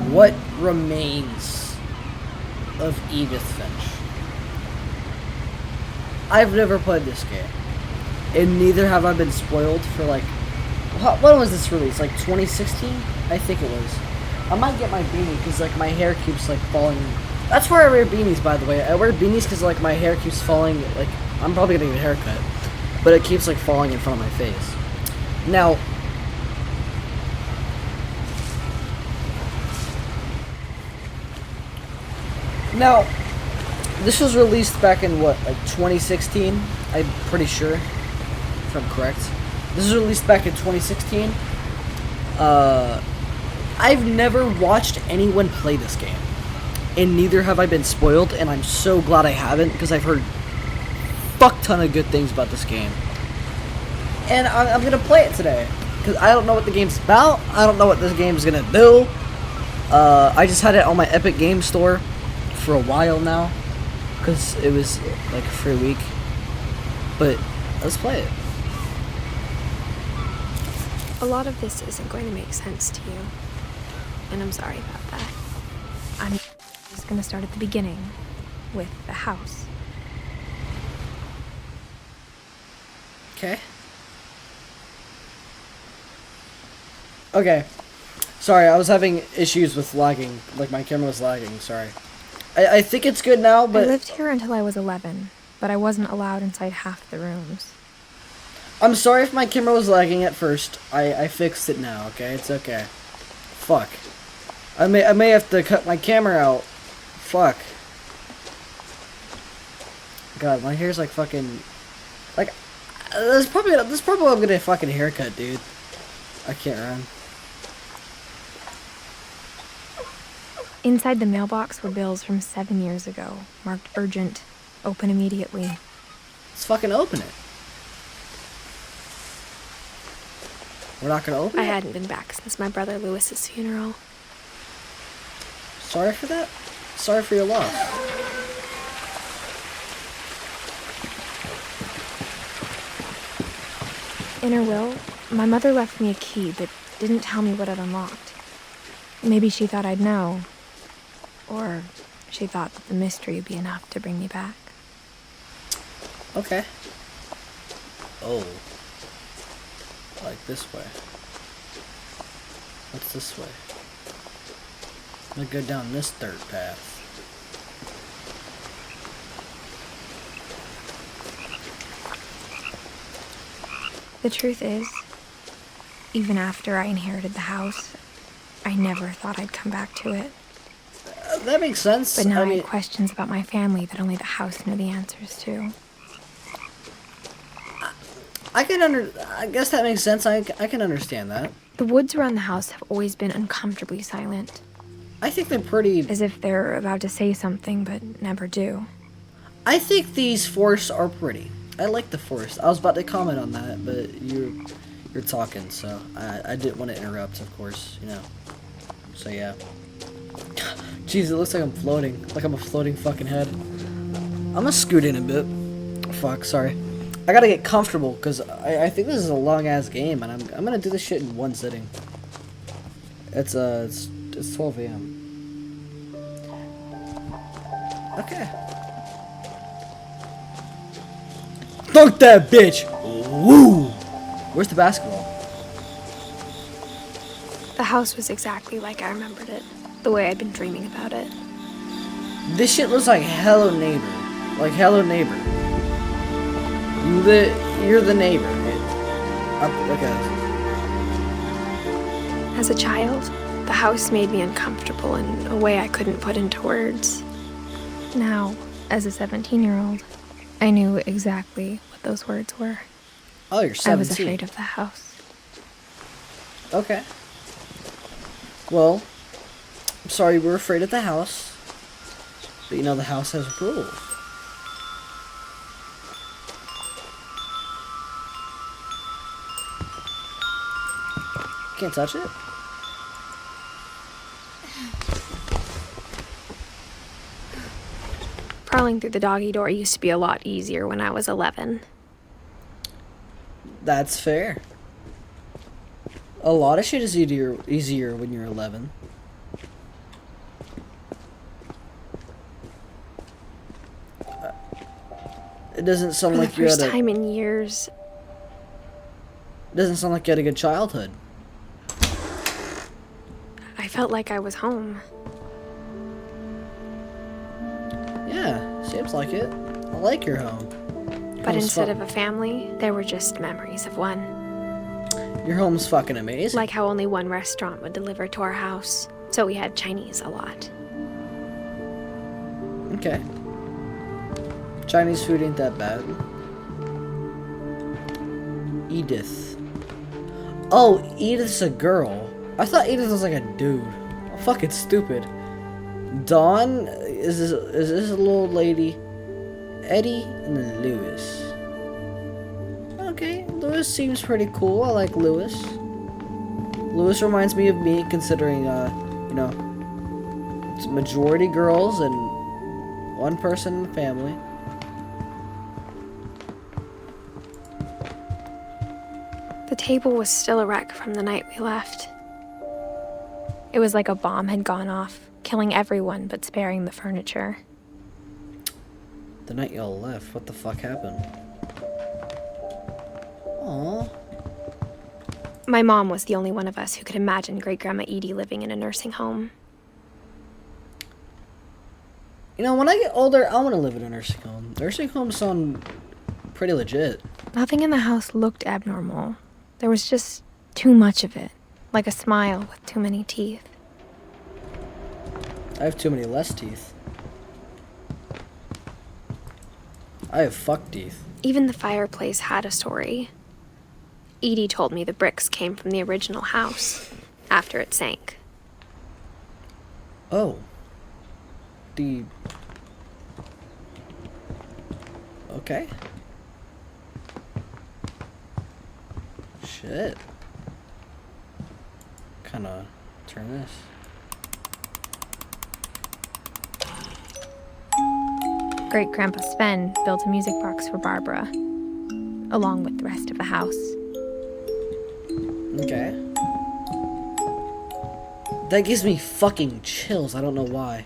What remains of Edith Finch? I've never played this game, and neither have I been spoiled for like, when was this released? Like 2016? I think it was. I might get my beanie because like my hair keeps like falling. That's where I wear beanies, by the way. I wear beanies because like my hair keeps falling. Like I'm probably gonna get a haircut, but it keeps like falling in front of my face. Now, this was released back in what, like 2016? I'm pretty sure, if I'm correct. This was released back in 2016. I've never watched anyone play this game, and neither have I been spoiled, and I'm so glad I haven't, because I've heard fuck ton of good things about this game. And I'm gonna play it today, because I don't know what the game's about. I don't know what this game's gonna do. I just had it on my Epic Game Store for a while now, because it was like a free week. But let's play it. A lot of this isn't going to make sense to you, and I'm sorry about that. I'm just going to start at the beginning with the house. Okay. Sorry, I was having issues with lagging. Like, my camera was lagging, sorry. I think it's good now, but... I lived here until I was 11, but I wasn't allowed inside half the rooms. I'm sorry if my camera was lagging at first. I fixed it now, okay? It's okay. Fuck. I may have to cut my camera out. Fuck. God, my hair's like fucking... Like, this is probably why I'm getting a fucking haircut, dude. I can't run. Inside the mailbox were bills from 7 years ago, marked urgent, open immediately. Let's fucking open it. We're not gonna open it? I hadn't been back since my brother Lewis's funeral. Sorry for that. Sorry for your loss. In her will, my mother left me a key but didn't tell me what it unlocked. Maybe she thought I'd know. Or she thought that the mystery would be enough to bring me back. Okay. Oh. Like this way. What's this way? I'm gonna go down this dirt path. The truth is, even after I inherited the house, I never thought I'd come back to it. That makes sense. But now I had questions about my family that only the house knew the answers to. I guess that makes sense. I can understand that. The woods around the house have always been uncomfortably silent. I think they're pretty... As if they're about to say something, but never do. I think these forests are pretty. I like the forest. I was about to comment on that, but you're talking, so I didn't want to interrupt, of course, you know. So yeah. Jeez, it looks like I'm floating. Like I'm a floating fucking head. I'm gonna scoot in a bit. Fuck, sorry. I gotta get comfortable, because I think this is a long-ass game, and I'm gonna do this shit in one sitting. It's 12 a.m. Okay. Fuck that bitch! Woo! Where's the basketball? The house was exactly like I remembered it. The way I'd been dreaming about it. This shit looks like Hello Neighbor. Like Hello Neighbor. You're the neighbor. Okay. As a child, the house made me uncomfortable in a way I couldn't put into words. Now, as a 17-year-old, I knew exactly what those words were. Oh, you're 17. I was afraid of the house. Okay. Well, I'm sorry we're afraid of the house. But you know the house has rules. Can't touch it? Crawling through the doggy door used to be a lot easier when I was 11. That's fair. A lot of shit is easier when you're 11. It doesn't sound For like the you first had a... time in years, It doesn't sound like you had a good childhood. I felt like I was home. Yeah, seems like it. I like your home. But instead of a family, there were just memories of one. Your home's fucking amazing. Like how only one restaurant would deliver to our house, so we had Chinese a lot. Okay. Chinese food ain't that bad. Edith. Oh, Edith's a girl. I thought Edith was like a dude. I'm fucking stupid. Dawn is this a little lady? Eddie and then Lewis. Okay, Lewis seems pretty cool. I like Lewis. Lewis reminds me of me, considering you know, it's majority girls and one person in the family. The table was still a wreck from the night we left. It was like a bomb had gone off, killing everyone but sparing the furniture. The night y'all left, what the fuck happened? Aww. My mom was the only one of us who could imagine Great-Grandma Edie living in a nursing home. You know, when I get older, I want to live in a nursing home. Nursing homes sound pretty legit. Nothing in the house looked abnormal. There was just too much of it, like a smile with too many teeth. I have too many less teeth. I have fuck teeth. Even the fireplace had a story. Edie told me the bricks came from the original house, after it sank. Oh. Okay. Shit. Kinda turn this. Great-Grandpa Sven built a music box for Barbara, along with the rest of the house. Okay. That gives me fucking chills. I don't know why.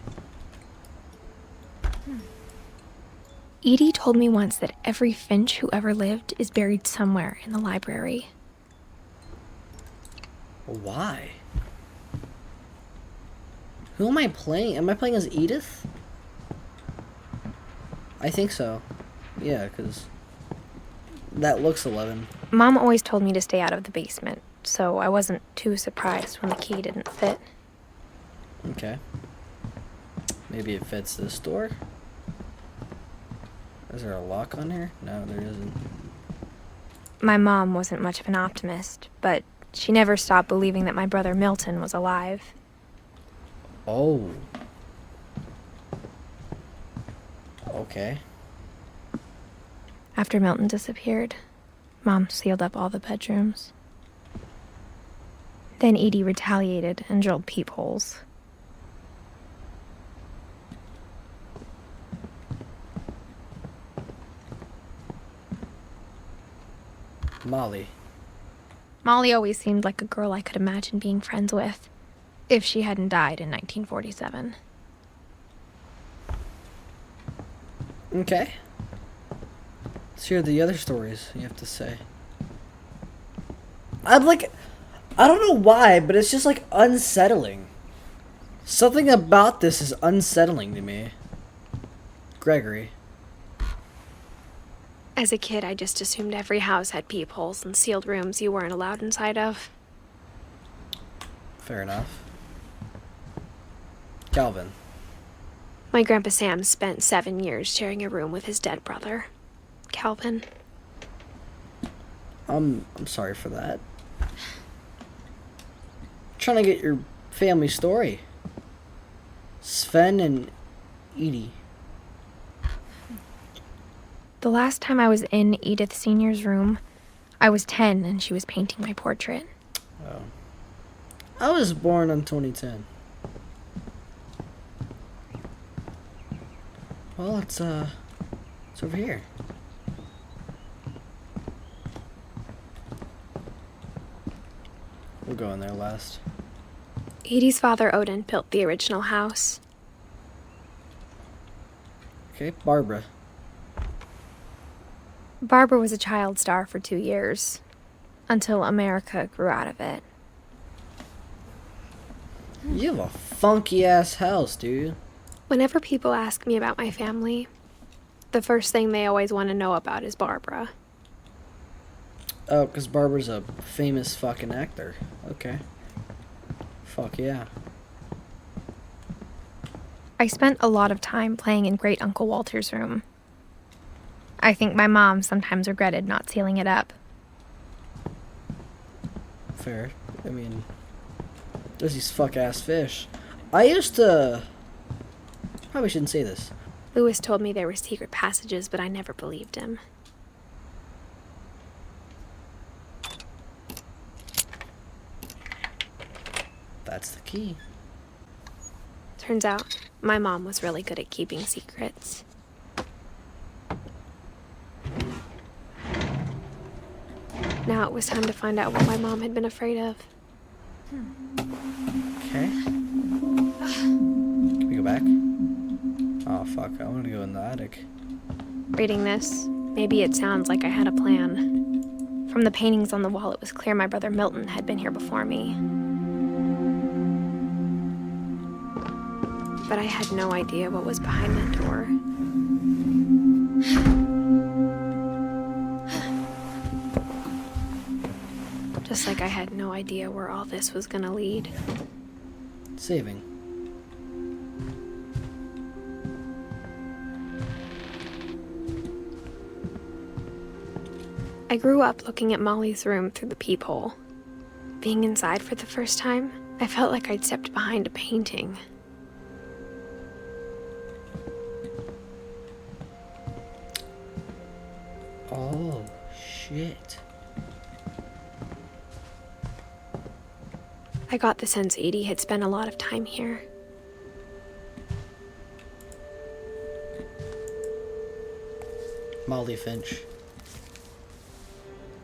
Edie told me once that every Finch who ever lived is buried somewhere in the library. Why? Who am I playing? Am I playing as Edith? I think so. Yeah, because that looks 11. Mom always told me to stay out of the basement, so I wasn't too surprised when the key didn't fit. Okay. Maybe it fits this door? Is there a lock on here? No, there isn't. My mom wasn't much of an optimist, but she never stopped believing that my brother Milton was alive. Oh. Okay. After Milton disappeared, Mom sealed up all the bedrooms. Then Edie retaliated and drilled peepholes. Molly. Molly always seemed like a girl I could imagine being friends with, if she hadn't died in 1947. Okay. Let's hear the other stories you have to say. I don't know why, but it's just like unsettling. Something about this is unsettling to me. Gregory. As a kid, I just assumed every house had peepholes and sealed rooms you weren't allowed inside of. Fair enough. Calvin. My Grandpa Sam spent 7 years sharing a room with his dead brother, Calvin. I'm sorry for that. Trying to get your family story. Sven and Edie. The last time I was in Edith Sr.'s room, I was 10 and she was painting my portrait. Oh. I was born in 2010. Well, it's over here. We'll go in there last. Edie's father, Odin, built the original house. Okay, Barbara. Barbara was a child star for 2 years, until America grew out of it. You have a funky ass house, dude. Whenever people ask me about my family, the first thing they always want to know about is Barbara. Oh, because Barbara's a famous fucking actor. Okay. Fuck yeah. I spent a lot of time playing in Great Uncle Walter's room. I think my mom sometimes regretted not sealing it up. Fair. I mean, there's these fuck ass fish. I used to. Probably shouldn't say this. Lewis told me there were secret passages, but I never believed him. That's the key. Turns out, my mom was really good at keeping secrets. Now it was time to find out what my mom had been afraid of. Okay. Can we go back? Oh fuck, I want to go in the attic. Reading this, maybe it sounds like I had a plan. From the paintings on the wall, it was clear my brother Milton had been here before me. But I had no idea what was behind that door. Just like I had no idea where all this was gonna lead. Saving. I grew up looking at Molly's room through the peephole. Being inside for the first time, I felt like I'd stepped behind a painting. Oh, shit. I got the sense Edie had spent a lot of time here. Molly Finch.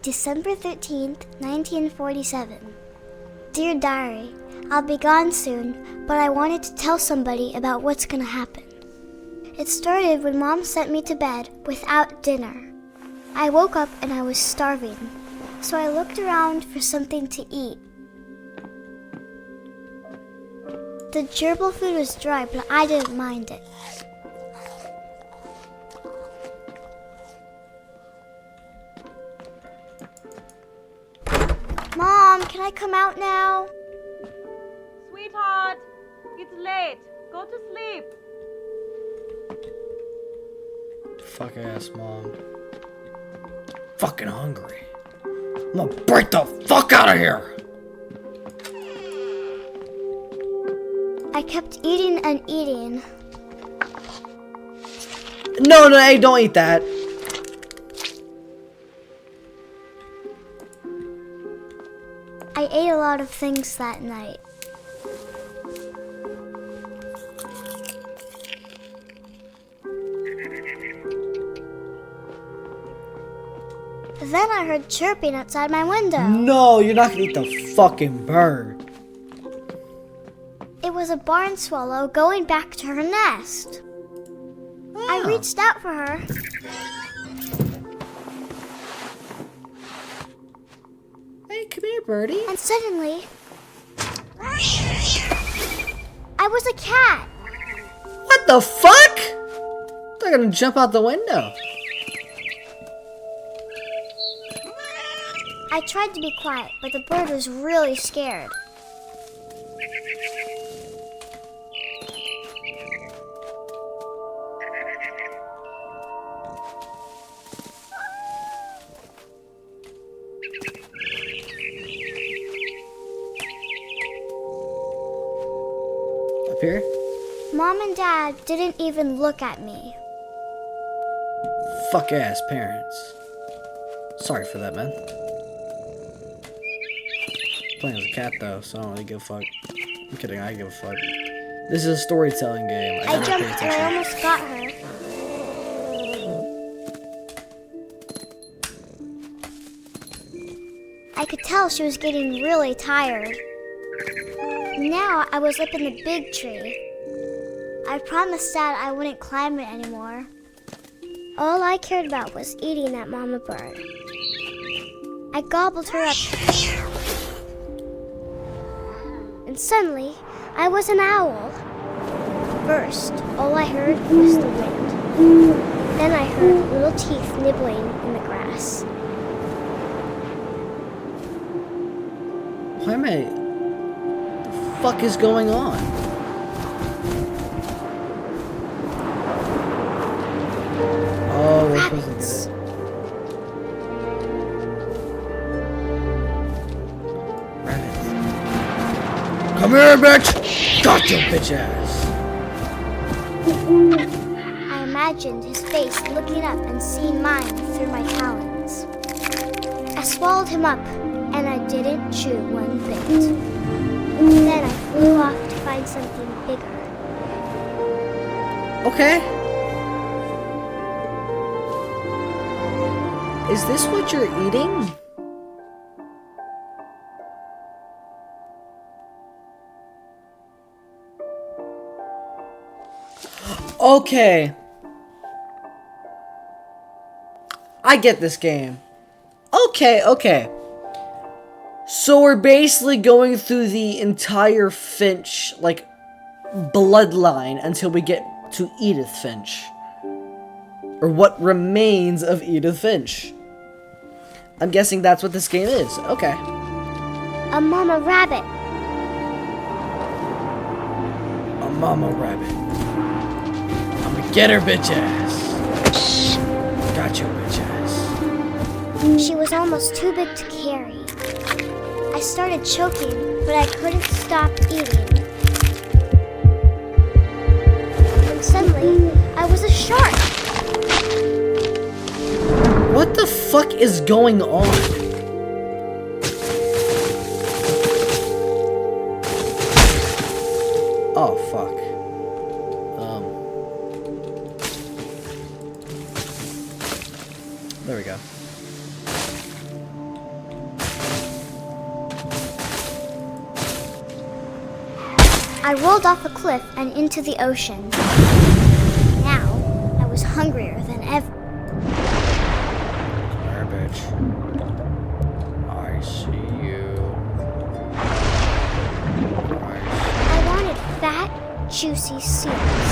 December 13th, 1947. Dear Diary, I'll be gone soon, but I wanted to tell somebody about what's gonna happen. It started when Mom sent me to bed without dinner. I woke up and I was starving, so I looked around for something to eat. The gerbil food was dry, but I didn't mind it. Mom, can I come out now? Sweetheart, it's late. Go to sleep. Fuck ass mom. Fucking hungry. I'm gonna break the fuck out of here! I kept eating and eating. No, hey, don't eat that. I ate a lot of things that night. Then I heard chirping outside my window. No, you're not gonna eat the fucking bird. It was a barn swallow going back to her nest. I reached out for her. Hey, come here, birdie. And suddenly, I was a cat. What the fuck? They're gonna jump out the window. I tried to be quiet, but the bird was really scared. Up here? Mom and Dad didn't even look at me. Fuck ass parents. Sorry for that, man. Playing as a cat though, so I don't really give a fuck. I'm kidding, I give a fuck. This is a storytelling game. I gotta pay jumped and I attention. almost got her. I could tell she was getting really tired. Now I was up in the big tree. I promised Dad I wouldn't climb it anymore. All I cared about was eating that mama bird. I gobbled her up. And suddenly, I was an owl. First, all I heard was the wind. Then I heard little teeth nibbling in the grass. Why am I... The fuck is going on? Oh, we're supposed Rabbits. to do it. Rabbits. Come here, bitch! Got your bitch ass! I imagined his face looking up and seeing mine through my talons. I swallowed him up, and I didn't chew one bit. Then I flew off to find something bigger. Okay. Is this what you're eating? Okay. I get this game. Okay. So we're basically going through the entire Finch, like, bloodline until we get to Edith Finch. Or what remains of Edith Finch. I'm guessing that's what this game is. Okay. A mama rabbit. A mama rabbit. I'ma get her bitch ass. Got your bitch ass. She was almost too big to carry. I started choking, but I couldn't stop eating. And suddenly, I was a shark. What the fuck is going on? Oh, fuck. There we go. I rolled off a cliff and into the ocean. Now, I was hungrier than ever. There, bitch. I see you. I wanted fat, juicy seals.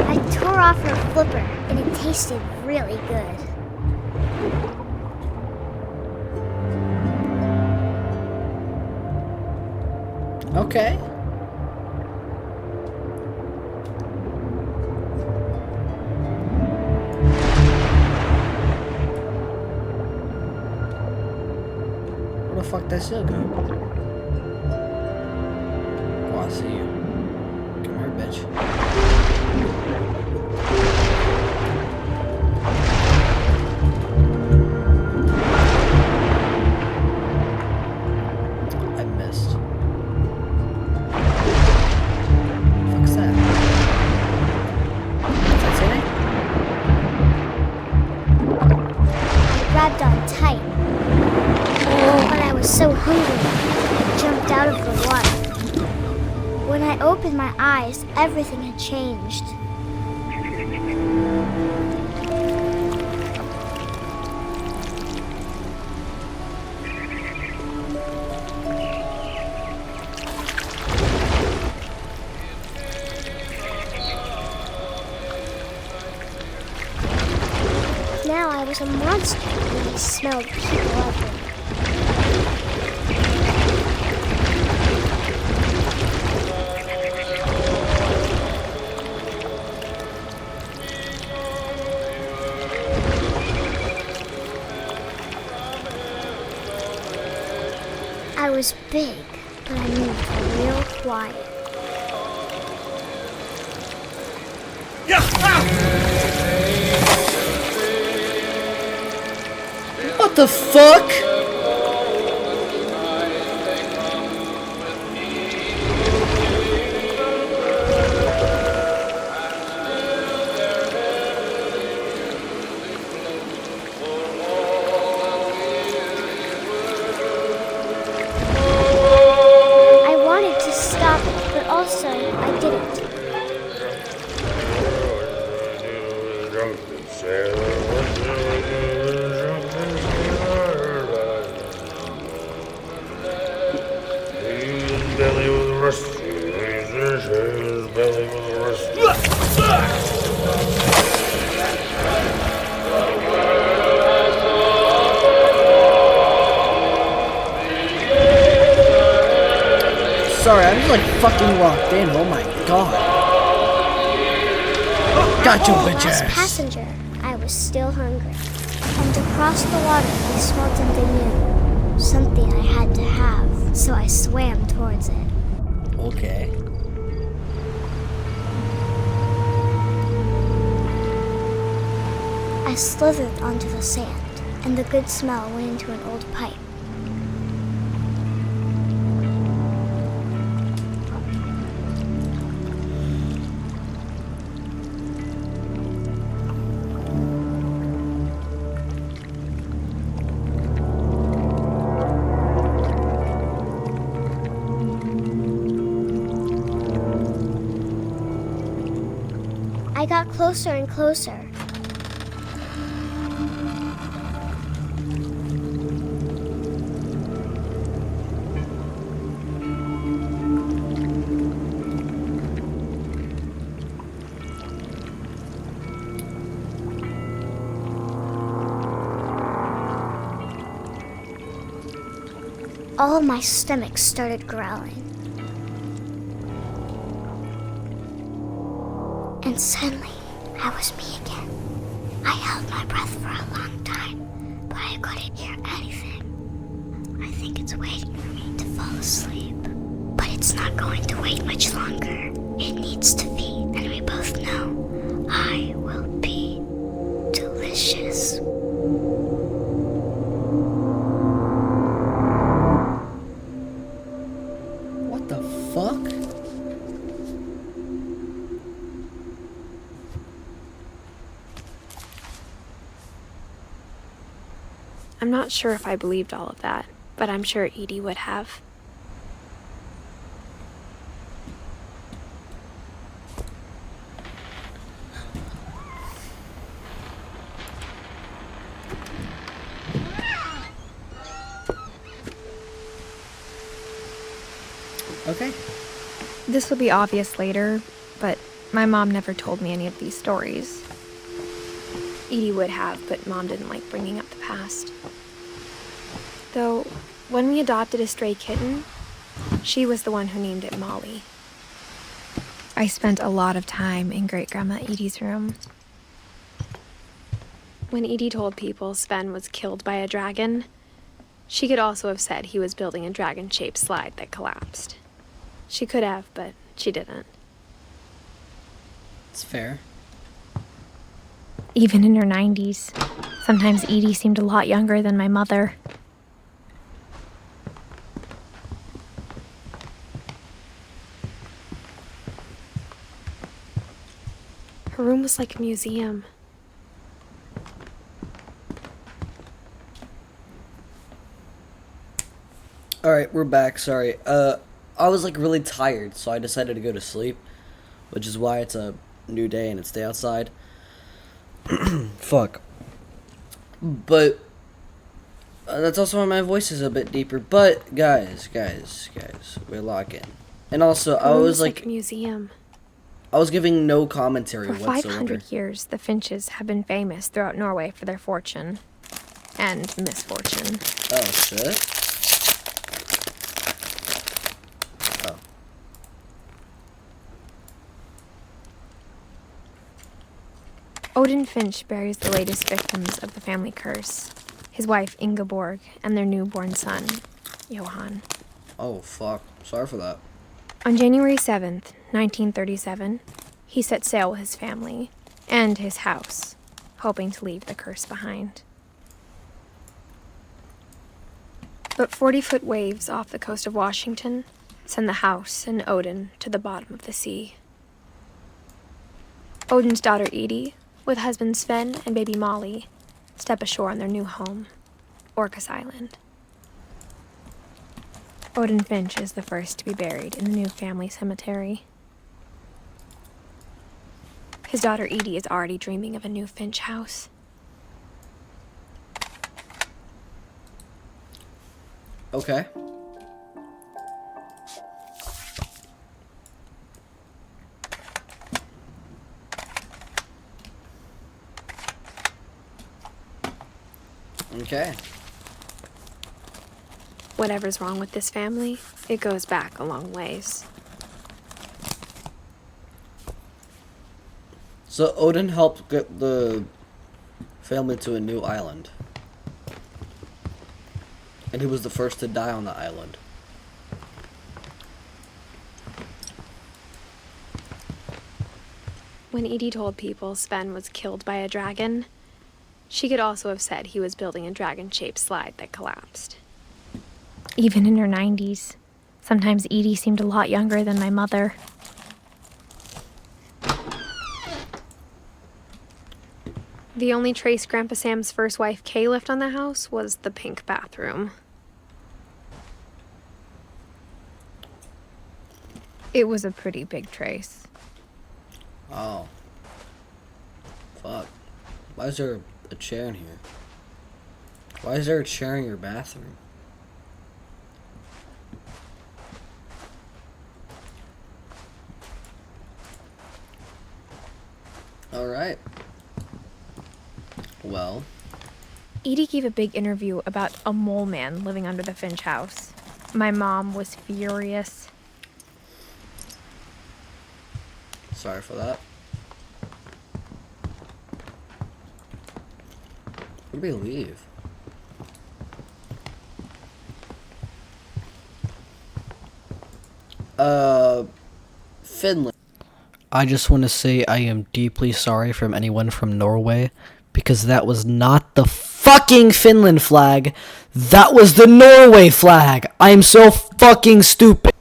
I tore off her flipper, and it tasted really good. Okay. Where the fuck that still go? Oh, I see you. Come here, bitch. I missed. Fuck's that? What's that say? I grabbed on tight. But I was so hungry, I jumped out of the water. When I opened my eyes, everything had changed. Now I was a monster when I smelled people everywhere. I was big, but I moved real quiet. What the fuck? I wanted to stop, but also I didn't. Sorry, I'm just like fucking locked in. Oh my god. Gotcha, bitch As ass. passenger, I was still hungry. And across the water, I smelled something new. Something I had to have, so I swam towards it. Okay. I slithered onto the sand, and the good smell went into an old pipe. I got closer and closer. All my stomach started growling. And suddenly, I was me again. I held my breath for a long time, but I couldn't hear anything. I think it's waiting for me to fall asleep. But it's not going to wait much longer. It needs to feed, and we both know I will be delicious. What the fuck? I'm not sure if I believed all of that, but I'm sure Edie would have. Okay. This will be obvious later, but my mom never told me any of these stories. Edie would have, but Mom didn't like bringing up the past. Though, when we adopted a stray kitten, she was the one who named it Molly. I spent a lot of time in Great-Grandma Edie's room. When Edie told people Sven was killed by a dragon, she could also have said he was building a dragon-shaped slide that collapsed. She could have, but she didn't. It's fair. Even in her 90s, sometimes Edie seemed a lot younger than my mother. Her room was like a museum. Alright, we're back. Sorry. I was like really tired, so I decided to go to sleep, which is why it's a new day and it's day outside. Fuck. But that's also why my voice is a bit deeper. But guys, we're locking. And also, I was like a museum. I was giving no commentary For whatsoever. 500 years, the Finches have been famous throughout Norway for their fortune and misfortune. Oh shit. Oh. Odin Finch buries the latest victims of the family curse, his wife Ingeborg and their newborn son, Johan. Oh fuck. Sorry for that. On January 7th, 1937, he set sail with his family and his house, hoping to leave the curse behind. But 40-foot waves off the coast of Washington send the house and Odin to the bottom of the sea. Odin's daughter Edie, with husband Sven and baby Molly, step ashore on their new home, Orcas Island. Odin Finch is the first to be buried in the new family cemetery. His daughter Edie is already dreaming of a new Finch house. Okay. Okay. Whatever's wrong with this family, it goes back a long ways. So Odin helped get the family to a new island. And he was the first to die on the island. When Edie told people Sven was killed by a dragon, she could also have said he was building a dragon-shaped slide that collapsed. Even in her 90s, sometimes Edie seemed a lot younger than my mother. The only trace Grandpa Sam's first wife Kay left on the house was the pink bathroom. It was a pretty big trace. Oh. Fuck. Why is there a chair in here? Why is there a chair in your bathroom? Alright. Well. Edie gave a big interview about a mole man living under the Finch house. My mom was furious. Sorry for that. Where did we leave? Finland. I just want to say I am deeply sorry from anyone from Norway, because that was not the fucking Finland flag. That was the Norway flag. I am so fucking stupid.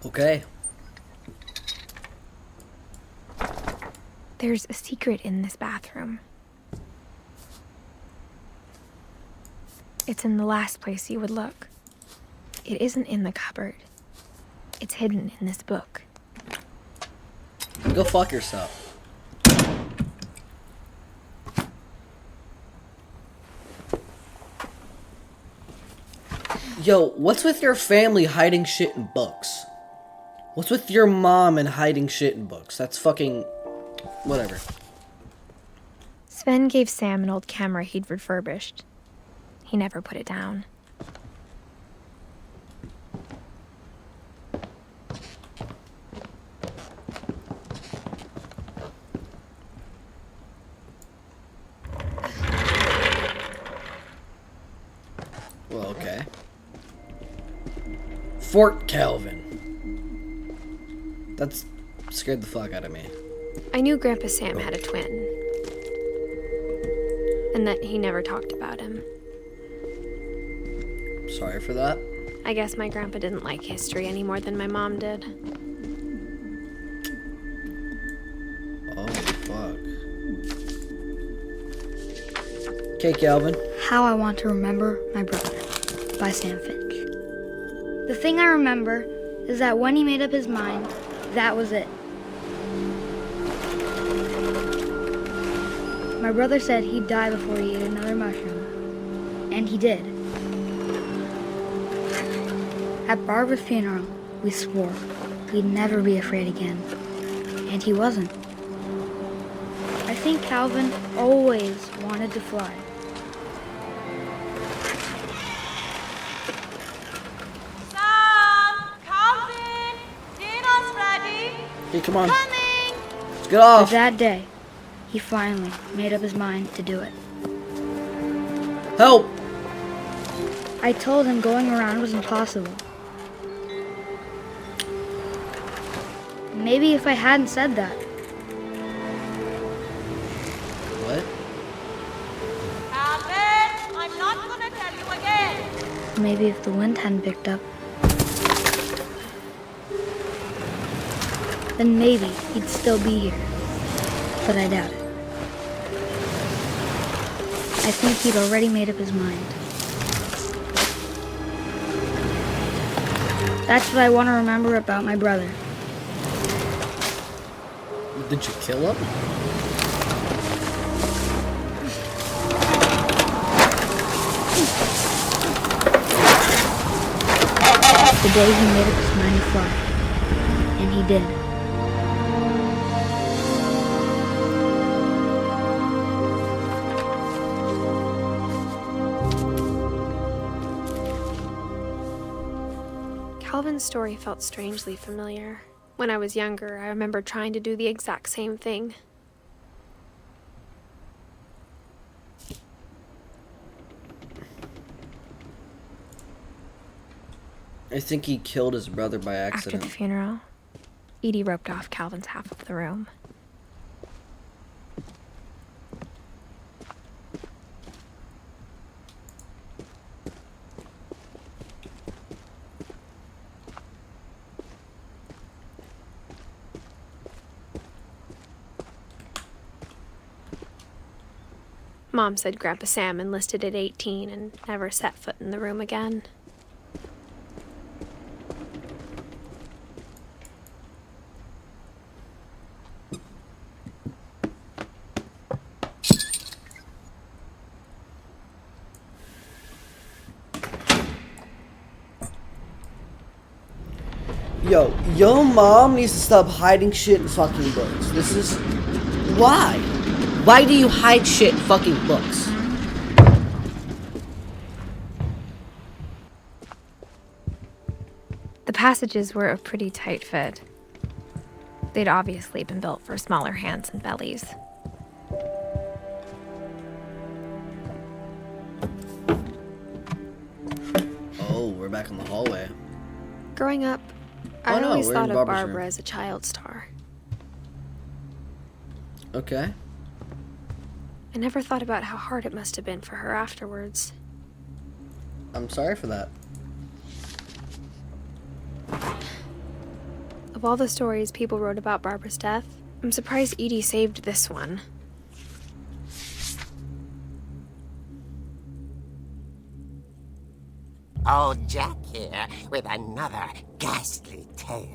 Okay. There's a secret in this bathroom. It's in the last place you would look. It isn't in the cupboard. It's hidden in this book. Go fuck yourself. Yo, what's with your family hiding shit in books? What's with your mom and hiding shit in books? That's fucking... whatever. Sven gave Sam an old camera he'd refurbished. He never put it down. Well, okay. Fort Calvin. That's scared the fuck out of me. I knew Grandpa Sam had a twin. And that he never talked about him. Sorry for that. I guess my grandpa didn't like history any more than my mom did. Oh, fuck. Okay, Calvin. How I Want to Remember My Brother by Sam Finch. The thing I remember is that when he made up his mind, that was it. My brother said he'd die before he ate another mushroom. And he did. At Barbara's funeral, we swore we'd never be afraid again. And he wasn't. I think Calvin always wanted to fly. Sam! Calvin! Dinner's ready! Hey, come on. Coming! Let's get But off. that day, he finally made up his mind to do it. Help! I told him going around was impossible. Maybe if I hadn't said that, maybe if the wind hadn't picked up, then maybe he'd still be here. But I doubt it. I think he'd already made up his mind. That's what I want to remember about my brother. Did you kill him? The day he made up his mind to fly. And he did. Calvin's story felt strangely familiar. When I was younger, I remember trying to do the exact same thing. I think he killed his brother by After accident. the funeral, Edie roped off Calvin's half of the room. Mom said Grandpa Sam enlisted at 18 and never set foot in the room again. Yo mom needs to stop hiding shit in fucking books. This is... Why? Why do you hide shit in fucking books? The passages were a pretty tight fit. They'd obviously been built for smaller hands and bellies. Oh, we're back in the hallway. Growing up, Oh, I no, always we're thought in of Barbara's Barbara room. as a child star. Okay. I never thought about how hard it must have been for her afterwards. I'm sorry for that. Of all the stories people wrote about Barbara's death, I'm surprised Edie saved this one. Old Jack here with another ghastly tale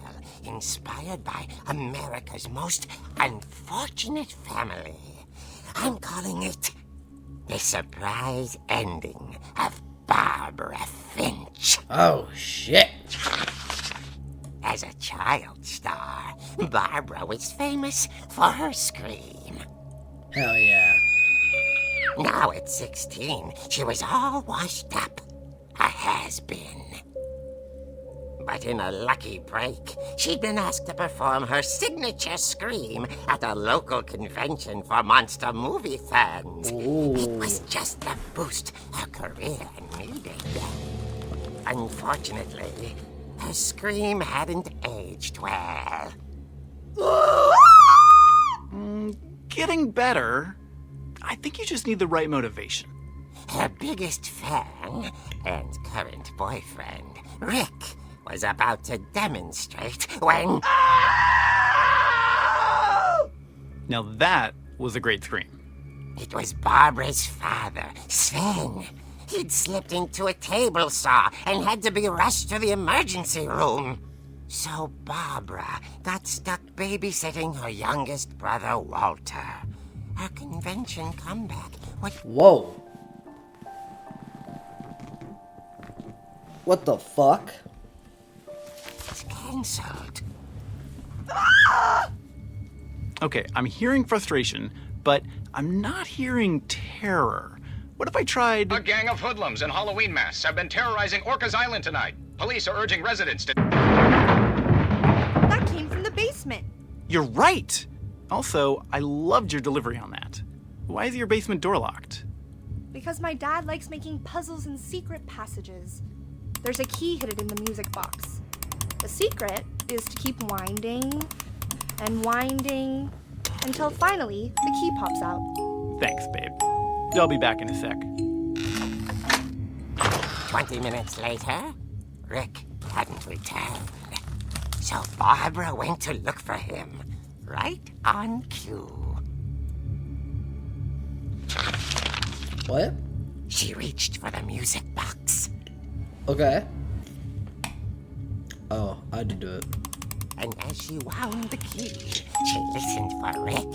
inspired by America's most unfortunate family. I'm calling it The Surprise Ending of Barbara Finch. Oh, shit. As a child star, Barbara was famous for her scream. Hell yeah. Now at 16, she was all washed up. A has-been. But in a lucky break, she'd been asked to perform her signature scream at a local convention for monster movie fans. Ooh. It was just the boost her career needed. Unfortunately, her scream hadn't aged well. Getting better. I think you just need the right motivation. Her biggest fan and current boyfriend, Rick, was about to demonstrate when... Now that was a great scream. It was Barbara's father, Sven. He'd slipped into a table saw and had to be rushed to the emergency room. So Barbara got stuck babysitting her youngest brother, Walter. Her convention comeback would... Whoa. What the fuck? was cancelled. Okay, I'm hearing frustration, but I'm not hearing terror. What if I tried... A gang of hoodlums in Halloween masks have been terrorizing Orcas Island tonight. Police are urging residents to... That came from the basement. You're right! Also, I loved your delivery on that. Why is your basement door locked? Because my dad likes making puzzles and secret passages. There's a key hidden in the music box. The secret is to keep winding and winding until finally the key pops out. Thanks, babe. I'll be back in a sec. 20 minutes later, Rick hadn't returned. So Barbara went to look for him, right on cue. What? She reached for the music box. Okay. Oh, I had to do it. And as she wound the key, she listened for Rick,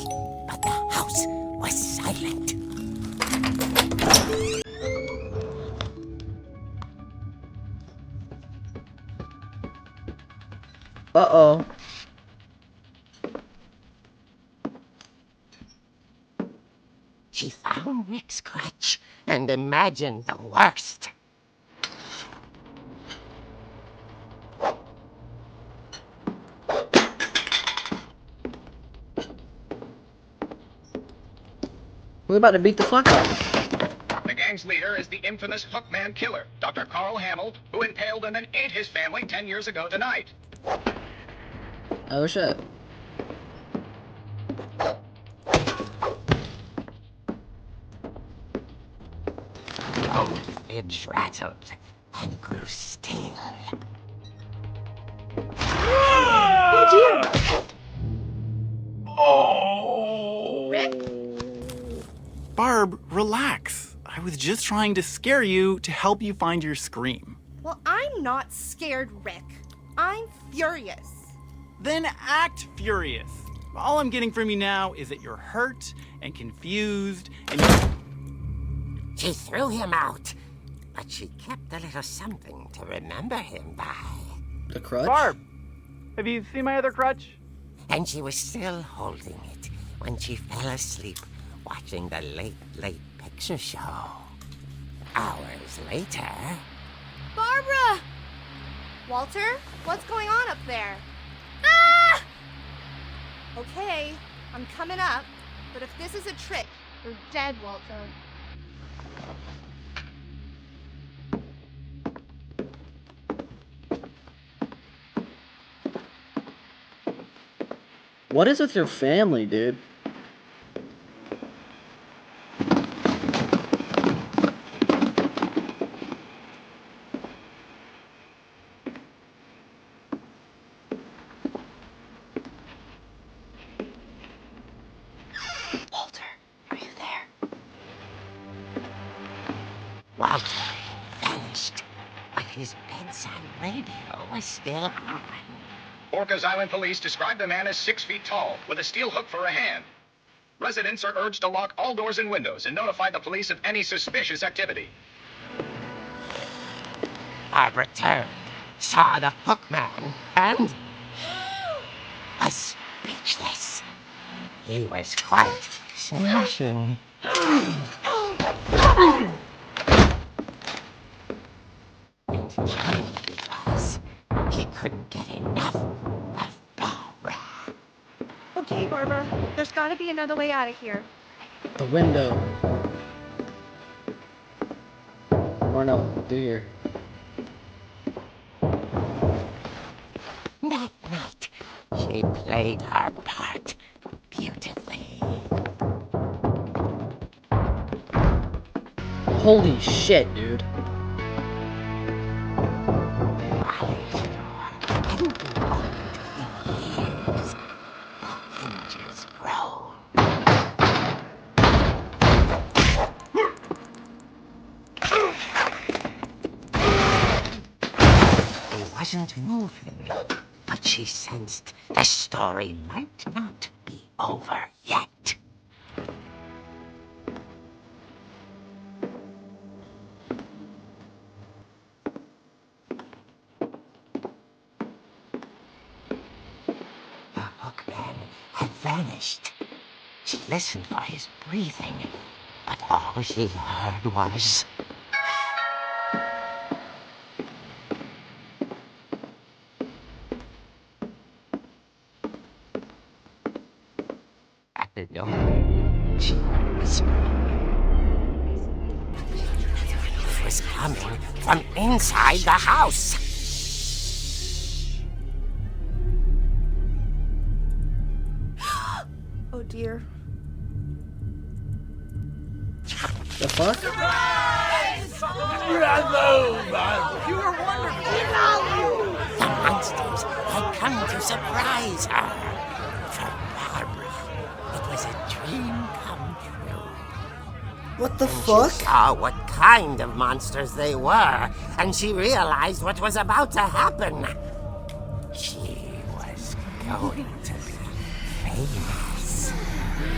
but the house was silent. Uh-oh. She found Rick's crutch and imagined the worst. We're about to beat the fuck up. The gang's leader is the infamous Hookman killer, Dr. Carl Hamill, who impaled and then ate his family 10 years ago tonight. Oh shit. Old Finch rattled and grew still. Barb, relax. I was just trying to scare you to help you find your scream. Well, I'm not scared, Rick. I'm furious. Then act furious. All I'm getting from you now is that you're hurt and confused and She threw him out, but she kept a little something to remember him by. The crutch? Barb, have you seen my other crutch? And she was still holding it when she fell asleep watching the late picture show. Hours later... Barbara! Walter, what's going on up there? Ah! Okay, I'm coming up, but if this is a trick, you're dead, Walter. What is with your family, dude? Walter, are you there? Walter vanished, but his bedside radio was still on. Orcas Island police describe the man as 6 feet tall, with a steel hook for a hand. Residents are urged to lock all doors and windows and notify the police of any suspicious activity. Barbara turned, saw the hookman, and was speechless. He was quite smashing. Because he couldn't get enough of Barbara. Okay, Barbara, there's gotta be another way out of here. The window. Or no, through here. That night, she played her part beautifully. Holy shit, dude. Inches grow. He wasn't moving, but she sensed the story might not be over yet. The hookman had vanished. She listened for his breathing, but all she heard was... At the door, she heard whispering. It was coming from inside the house. Oh dear. The fuck? Bravo, Barbara! You were wonderful! The monsters had come to surprise her. For Barbara, it was a dream come true. What the fuck? She saw what kind of monsters they were, and she realized what was about to happen. She was going to be famous.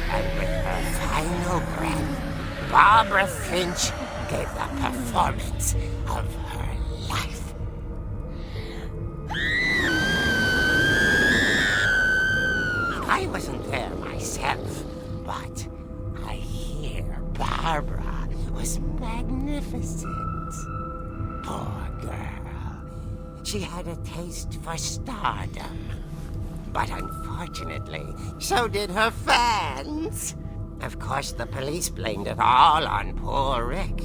And with her final breath, Barbara Finch gave the performance of her life. I wasn't there myself, but I hear Barbara was magnificent. Poor girl. She had a taste for stardom. But unfortunately, so did her fans. Of course, the police blamed it all on poor Rick,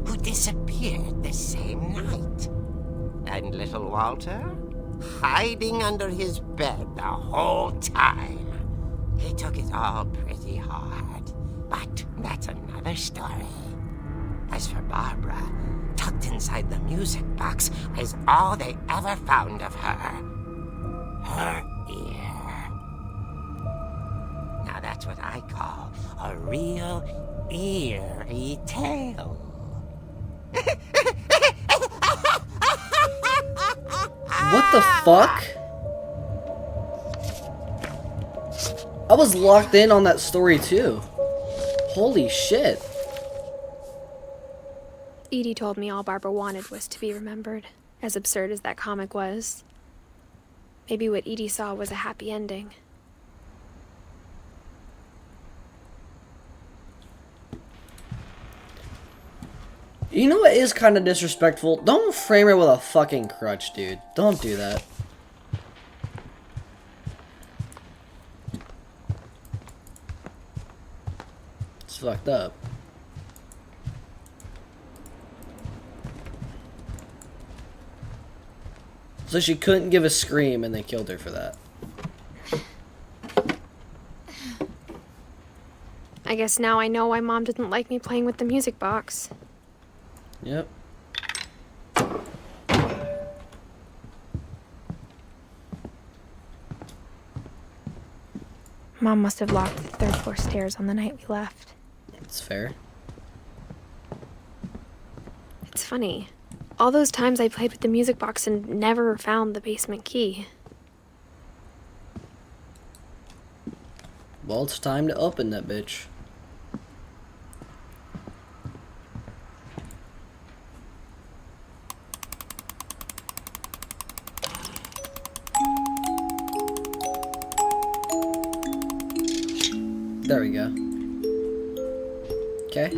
who disappeared the same night. And little Walter, hiding under his bed the whole time. He took it all pretty hard, but that's another story. As for Barbara, tucked inside the music box is all they ever found of her. Her ear. Now that's what I call a real eerie tale. What the fuck? I was locked in on that story too. Holy shit. Edie told me all Barbara wanted was to be remembered, as absurd as that comic was. Maybe what Edie saw was a happy ending. You know what is kind of disrespectful? Don't frame her with a fucking crutch, dude. Don't do that. It's fucked up. So she couldn't give a scream and they killed her for that. I guess now I know why Mom didn't like me playing with the music box. Yep. Mom must have locked the third floor stairs on the night we left. That's fair. It's funny. All those times I played with the music box and never found the basement key. Well, it's time to open that bitch. There we go. Okay.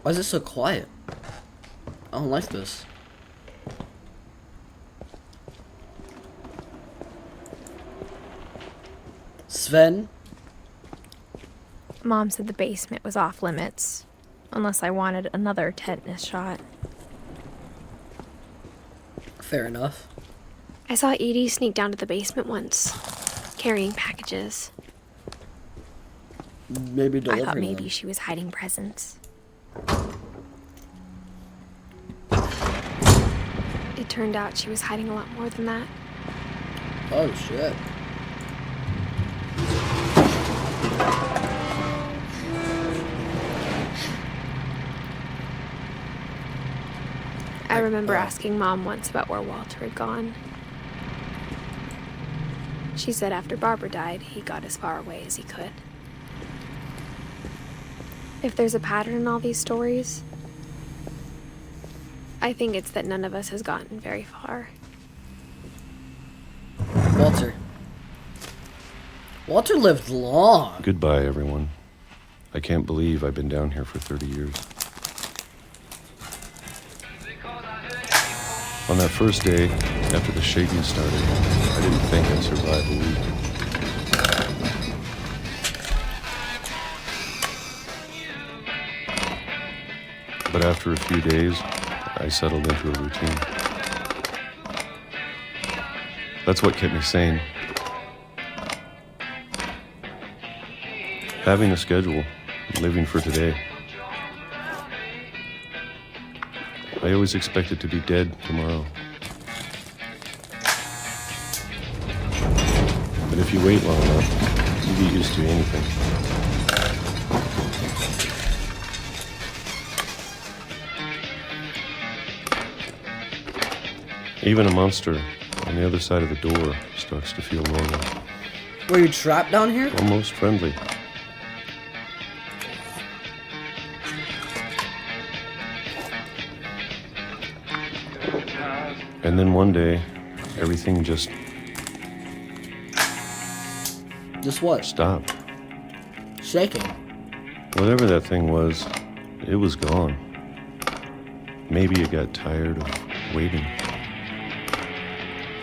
Why is it so quiet? I don't like this. Sven? Mom said the basement was off limits, unless I wanted another tetanus shot. Fair enough. I saw Edie sneak down to the basement once, carrying packages. Maybe I delivering thought maybe them. she was hiding presents. It turned out she was hiding a lot more than that. Oh shit. I remember asking Mom once about where Walter had gone. She said after Barbara died, he got as far away as he could. If there's a pattern in all these stories, I think it's that none of us has gotten very far. Walter. Walter lived long. Goodbye, everyone. I can't believe I've been down here for 30 years. On that first day, after the shaking started, I didn't think I'd survive a week. But after a few days, I settled into a routine. That's what kept me sane. Having a schedule, living for today. I always expected to be dead tomorrow. But if you wait long enough, you get used to anything. Even a monster on the other side of the door starts to feel normal. Were you trapped down here? Almost friendly. And then one day, everything just what? stopped. Shaking. Whatever that thing was, it was gone. Maybe it got tired of waiting.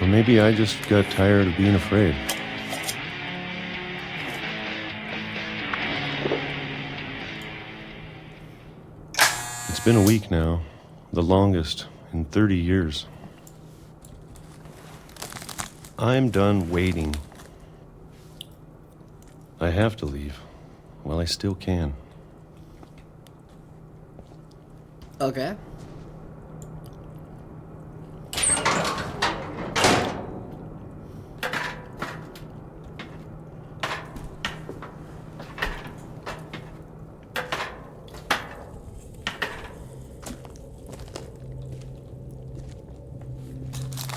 Or maybe I just got tired of being afraid. It's been a week now, the longest in 30 years. I'm done waiting. I have to leave while I still can. Okay.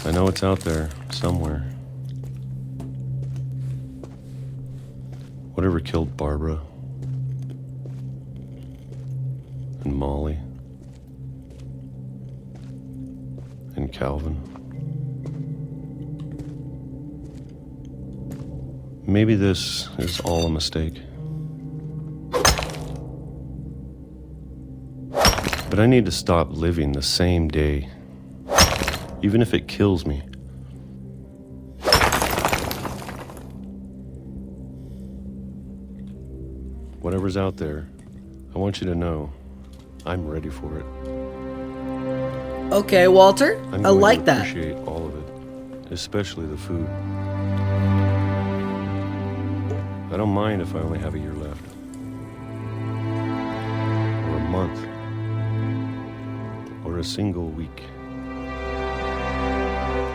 I know it's out there somewhere. Whatever killed Barbara and Molly and Calvin. Maybe this is all a mistake. But I need to stop living the same day, even if it kills me. Whatever's out there, I want you to know I'm ready for it. Okay, Walter. I like that. I appreciate all of it, especially the food. I don't mind if I only have a year left. Or a month. Or a single week.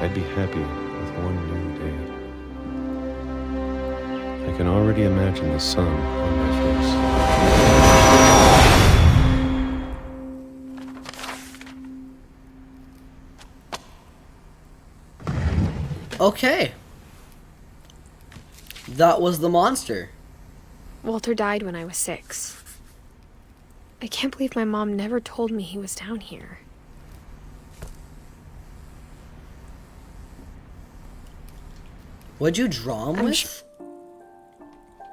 I'd be happy with one new day. I can already imagine the sun on my face. Okay. That was the monster. Walter died when I was 6. I can't believe my mom never told me he was down here. What'd you draw him I'm with?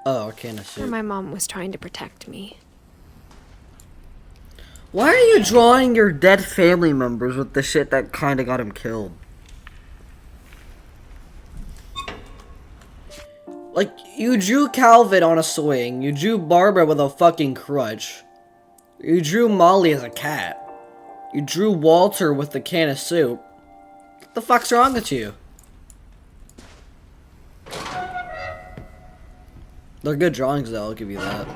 Oh, okay, no sure shit. my mom was trying to protect me. Why are you drawing your dead family members with the shit that kinda got him killed? Like, you drew Calvin on a swing, you drew Barbara with a fucking crutch, you drew Molly as a cat, you drew Walter with the can of soup. What the fuck's wrong with you? They're good drawings though, I'll give you that.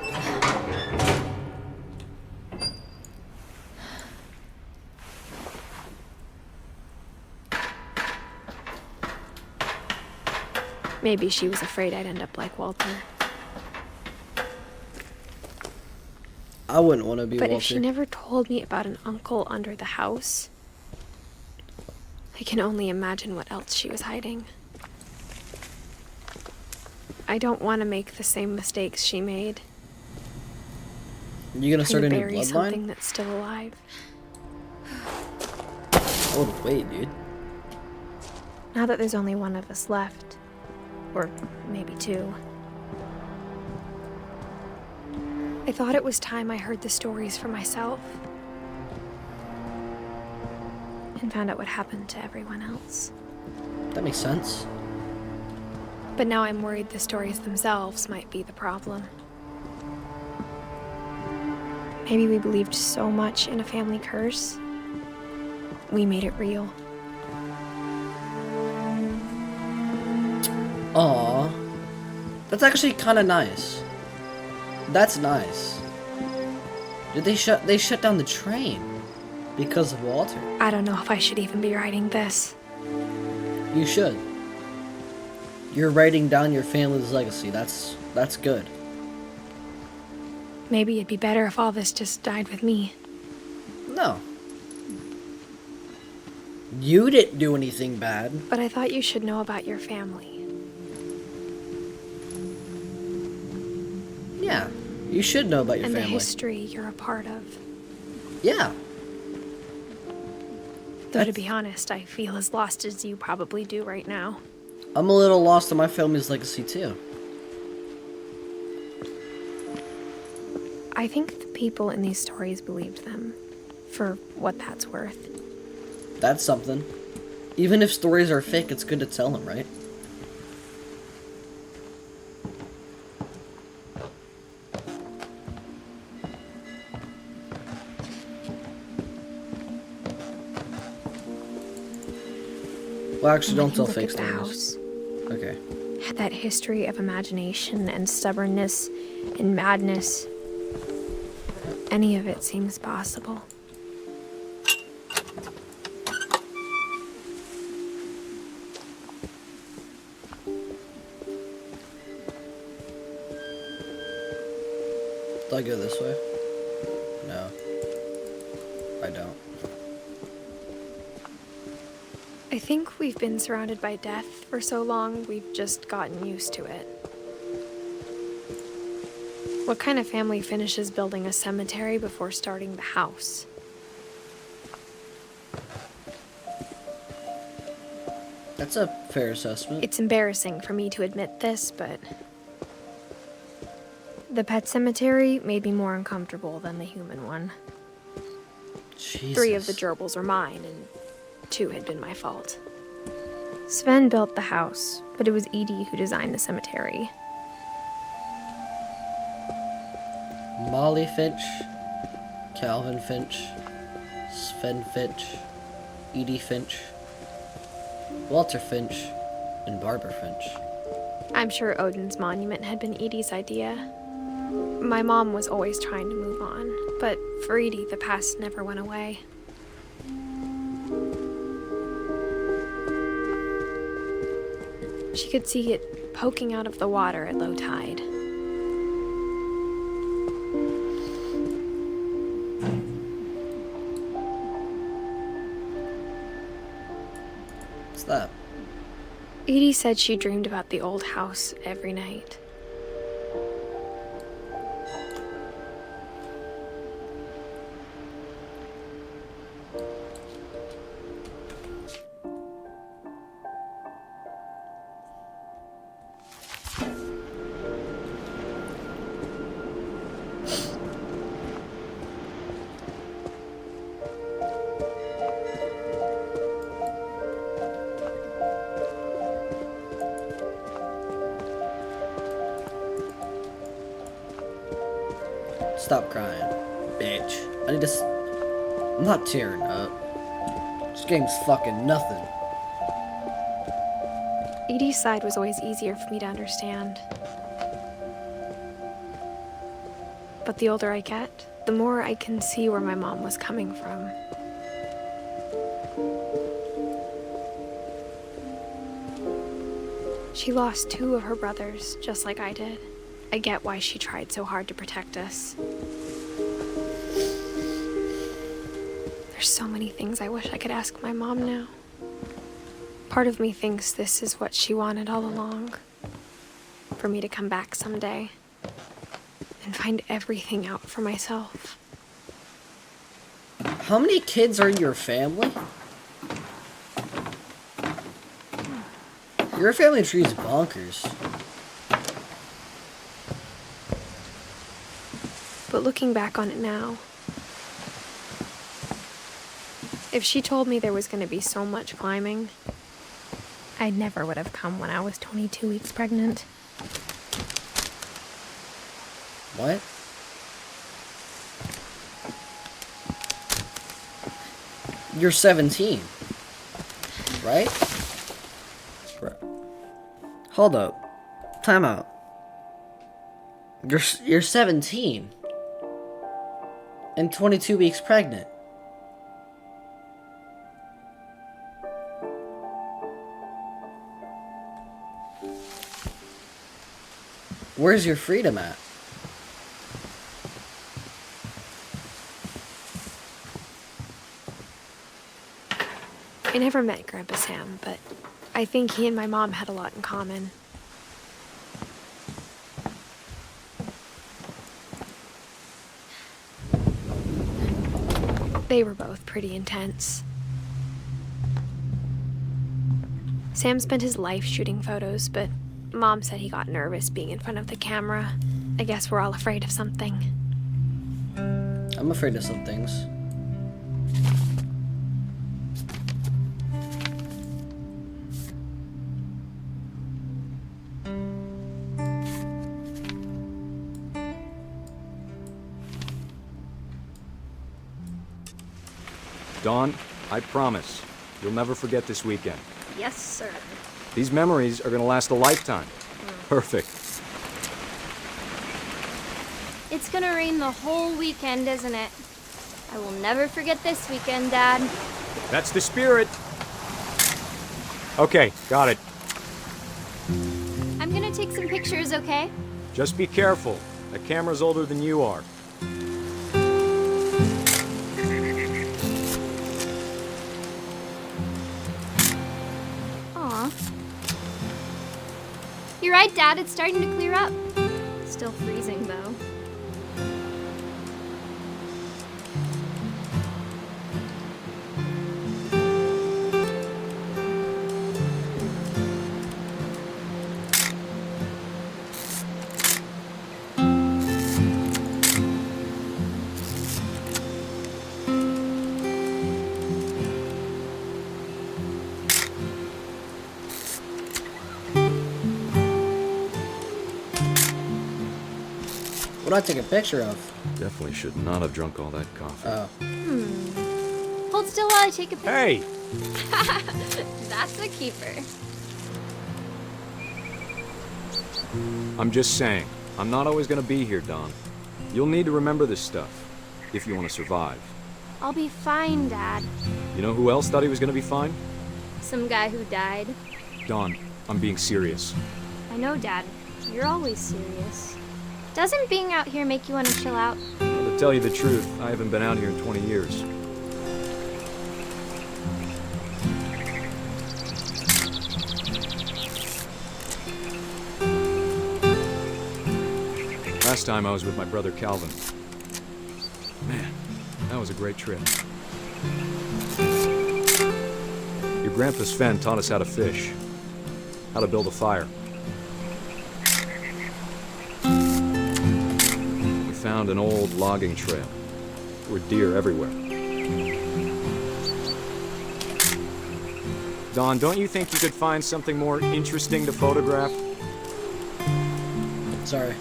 Maybe she was afraid I'd end up like Walter. I wouldn't want to be But Walter. if she never told me about an uncle under the house, I can only imagine what else she was hiding. I don't want to make the same mistakes she made. You gonna start a new bury something bloodline? that's still alive. Oh wait, dude. Now that there's only one of us left, or maybe 2, I thought it was time I heard the stories for myself and found out what happened to everyone else. That makes sense. But now I'm worried the stories themselves might be the problem. Maybe we believed so much in a family curse, we made it real. Aw. That's actually kind of nice. That's nice. Did they shut down the train because of Walter? I don't know if I should even be writing this. You should. You're writing down your family's legacy. That's good. Maybe it'd be better if all this just died with me. No. You didn't do anything bad. But I thought you should know about your family. Yeah. You should know about your and family. And the history you're a part of. Yeah. Though to be honest, I feel as lost as you probably do right now. I'm a little lost in my family's legacy too. I think the people in these stories believed them, for what that's worth. That's something. Even if stories are fake, it's good to tell them, right? Well, actually, don't tell fake stories. House. Okay. Had that history of imagination and stubbornness and madness. Any of it seems possible. Do I go this way? No. I don't. I think we've been surrounded by death for so long, we've just gotten used to it. What kind of family finishes building a cemetery before starting the house? That's a fair assessment. It's embarrassing for me to admit this, but the pet cemetery made me more uncomfortable than the human one. Jesus. 3 of the gerbils were mine, and 2 had been my fault. Sven built the house, but it was Edie who designed the cemetery. Molly Finch, Calvin Finch, Sven Finch, Edie Finch, Walter Finch, and Barbara Finch. I'm sure Odin's monument had been Edie's idea. My mom was always trying to move on, but for Edie, the past never went away. She could see it poking out of the water at low tide. What's that? Edie said she dreamed about the old house every night. Stop crying, bitch. I need to. I'm not tearing up. This game's fucking nothing. Edie's side was always easier for me to understand. But the older I get, the more I can see where my mom was coming from. She lost 2 of her brothers, just like I did. I get why she tried so hard to protect us. There's so many things I wish I could ask my mom now. Part of me thinks this is what she wanted all along. For me to come back someday and find everything out for myself. How many kids are in your family? Your family tree is bonkers. But looking back on it now, if she told me there was going to be so much climbing, I never would have come when I was 22 weeks pregnant. What? You're 17, right? Hold up. Time out. You're 17. And 22 weeks pregnant. Where's your freedom at? I never met Grandpa Sam, but I think he and my mom had a lot in common. They were both pretty intense. Sam spent his life shooting photos, but Mom said he got nervous being in front of the camera. I guess we're all afraid of something. I'm afraid of some things. Dawn, I promise, you'll never forget this weekend. Yes, sir. These memories are gonna last a lifetime. Perfect. It's gonna rain the whole weekend, isn't it? I will never forget this weekend, Dad. That's the spirit. Okay, got it. I'm gonna take some pictures, okay? Just be careful. That camera's older than you are. Aw. You're right, Dad. It's starting to clear up. Still freezing, though. What do I take a picture of? Definitely should not have drunk all that coffee. Oh. Hold still while I take a picture. Hey! That's a keeper. I'm just saying, I'm not always gonna be here, Dawn. You'll need to remember this stuff, if you want to survive. I'll be fine, Dad. You know who else thought he was gonna be fine? Some guy who died. Dawn, I'm being serious. I know, Dad. You're always serious. Doesn't being out here make you want to chill out? Well, to tell you the truth, I haven't been out here in 20 years. Last time I was with my brother Calvin. Man, that was a great trip. Your grandpa Sven taught us how to fish, how to build a fire. We found an old logging trail. There were deer everywhere. Dawn, don't you think you could find something more interesting to photograph? Sorry.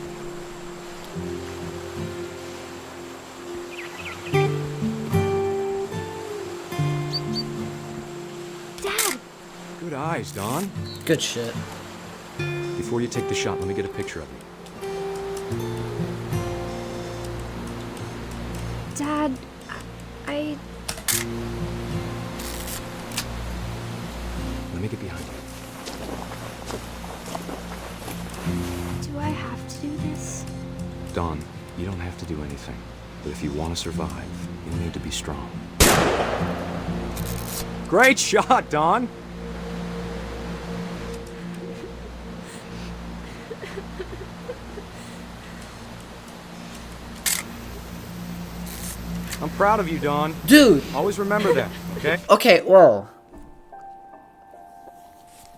Dad! Good eyes, Dawn. Good shit. Before you take the shot, let me get a picture of you. Dad, I... Let me get behind you. Do I have to do this? Dawn, you don't have to do anything. But if you want to survive, you'll need to be strong. Great shot, Dawn! I'm proud of you, Dawn. Dude! Always remember that, okay? Okay, whoa.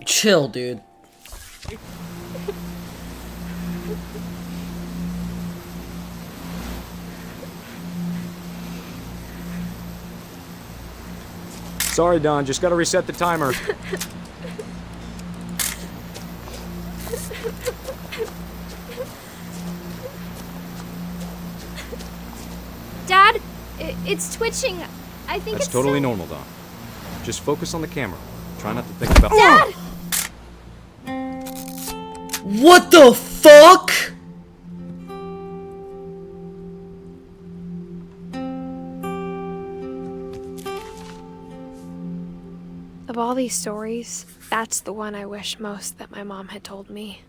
Chill, dude. Sorry, Dawn, just gotta reset the timer. Dad, it's twitching. I think That's it's totally still... normal, Dawn. Just focus on the camera. Try not to think about— Dad! What the fuck? Of all these stories, that's the one I wish most that my mom had told me.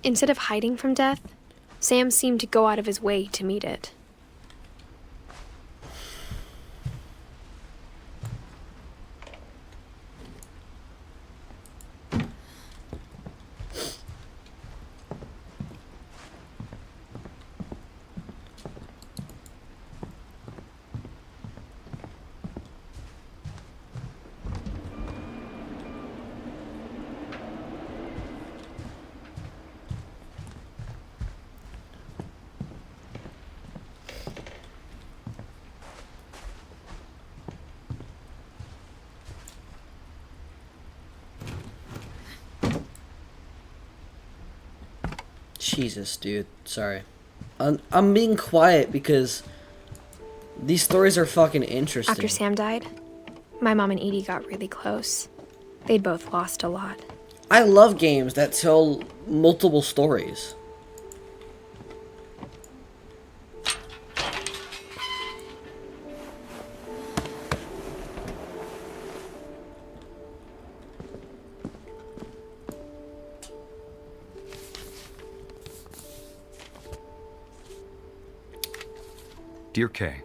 Instead of hiding from death, Sam seemed to go out of his way to meet it. Jesus, dude. Sorry. I'm being quiet because these stories are fucking interesting. After Sam died, my mom and Edie got really close. They'd both lost a lot. I love games that tell multiple stories. Dear Kay,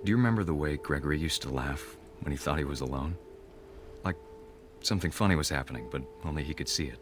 do you remember the way Gregory used to laugh when he thought he was alone? Like something funny was happening, but only he could see it.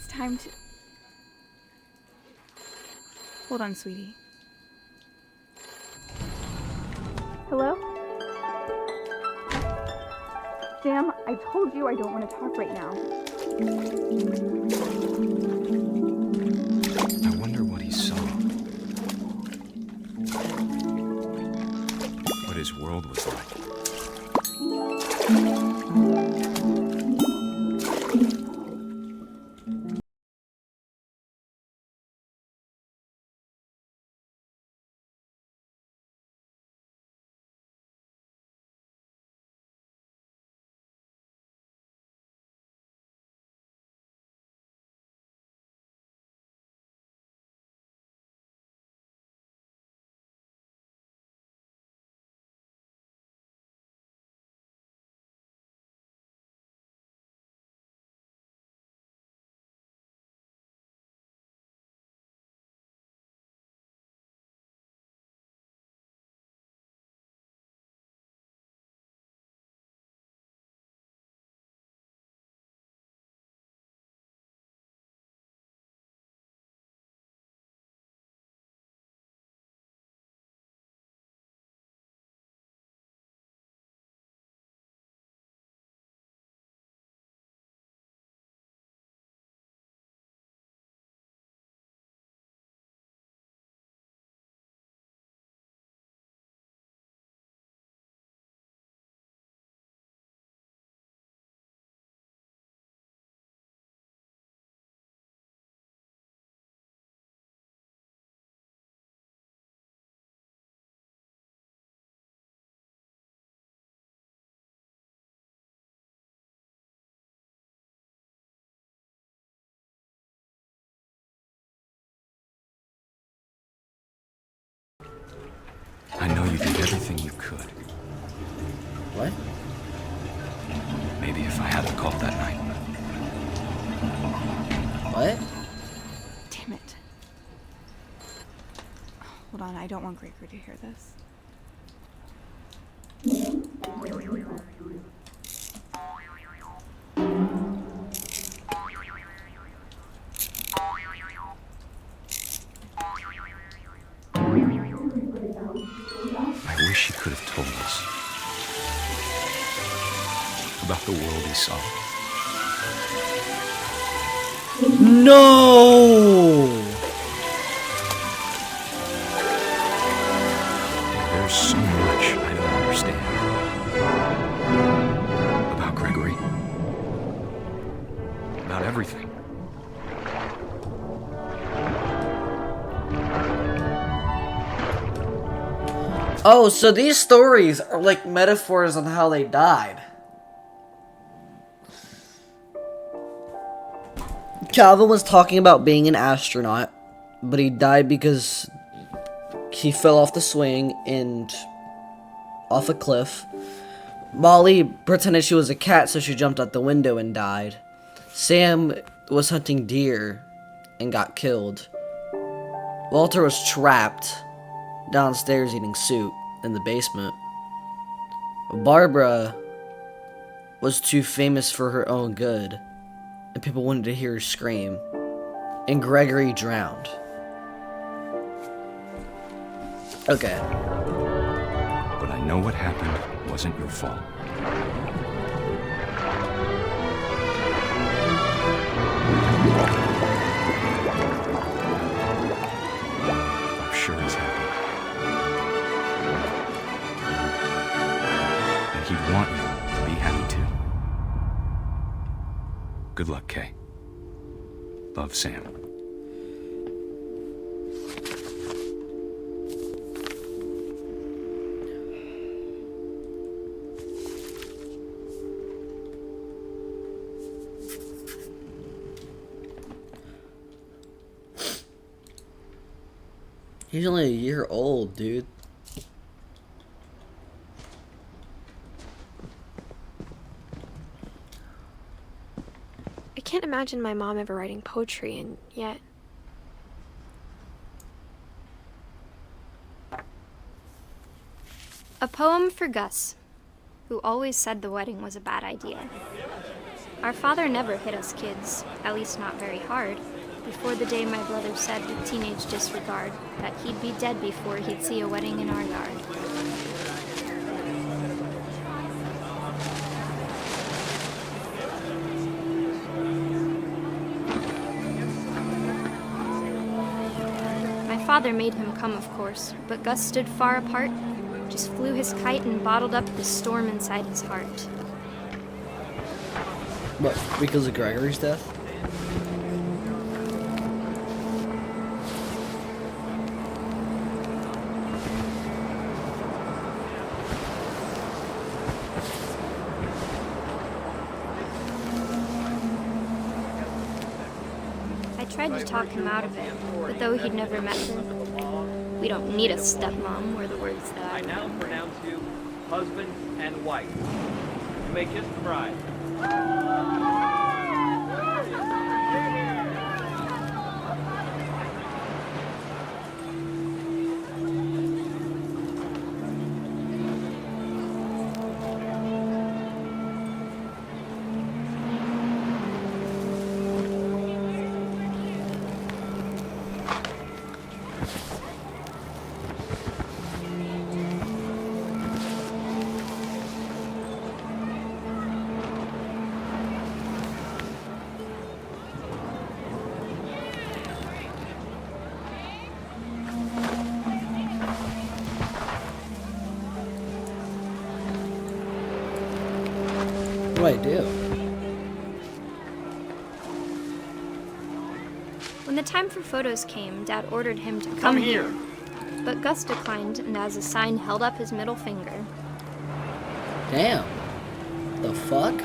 Time to... Hold on, sweetie. Hello? Sam, I told you I don't want to talk right now. I wonder what he saw. What his world was like. I know you did everything you could. What? Maybe if I hadn't called that night. What? Damn it. Hold on, I don't want Gregory to hear this. the world he saw. No! There's so much I don't understand about Gregory. About everything. Oh, so these stories are like metaphors on how they died. Calvin was talking about being an astronaut, but he died because he fell off the swing and off a cliff. Molly pretended she was a cat, so she jumped out the window and died. Sam was hunting deer and got killed. Walter was trapped downstairs eating soup in the basement. Barbara was too famous for her own good, and people wanted to hear her scream. And Gregory drowned. Okay. But I know what happened wasn't your fault. I'm sure he's happy. And he'd want you to be happy too. Good luck, Kay. Love, Sam. He's only a year old, dude. I can't imagine my mom ever writing poetry, and yet... A poem for Gus, who always said the wedding was a bad idea. Our father never hit us kids, at least not very hard, before the day my brother said with teenage disregard that he'd be dead before he'd see a wedding in our yard. My father made him come, of course, but Gus stood far apart, just flew his kite and bottled up the storm inside his heart. What, because of Gregory's death? I tried to talk him out of it, but though he'd never met her, we don't need a stepmom, were the words that I now pronounce you husband and wife. You may kiss the bride. What do I do? When the time for photos came, Dad ordered him to Come here. But Gus declined and as a sign held up his middle finger. Damn. The fuck?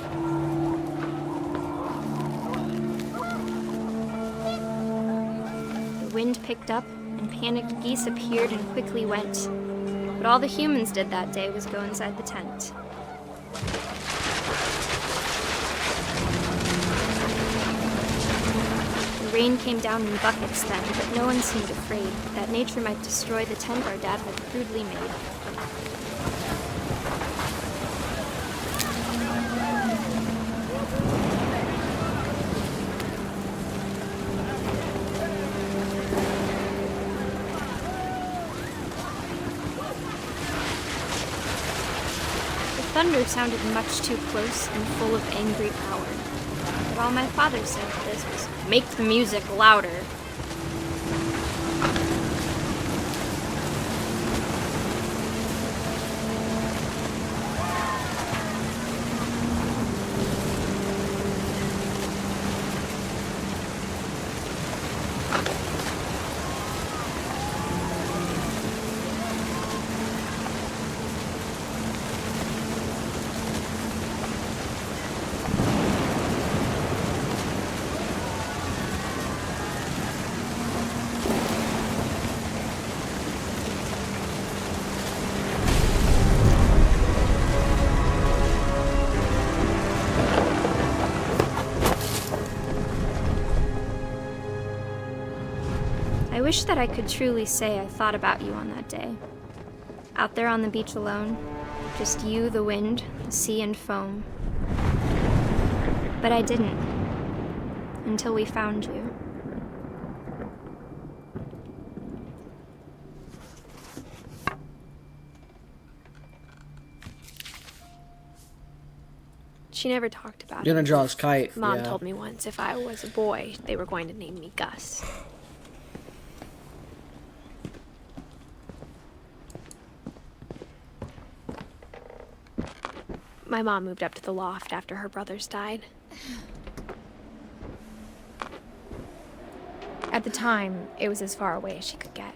The wind picked up and panicked geese appeared and quickly went. But all the humans did that day was go inside the tent. The rain came down in buckets then, but no one seemed afraid that nature might destroy the tent our dad had crudely made. The thunder sounded much too close and full of angry power. But all my father said to this was, "Make the music louder." I wish that I could truly say I thought about you on that day. Out there on the beach alone, just you, the wind, the sea, and foam. But I didn't, until we found you. She never talked about You're it. gonna draw his kite. Mom yeah. told me once if I was a boy, they were going to name me Gus. My mom moved up to the loft after her brothers died. At the time, it was as far away as she could get.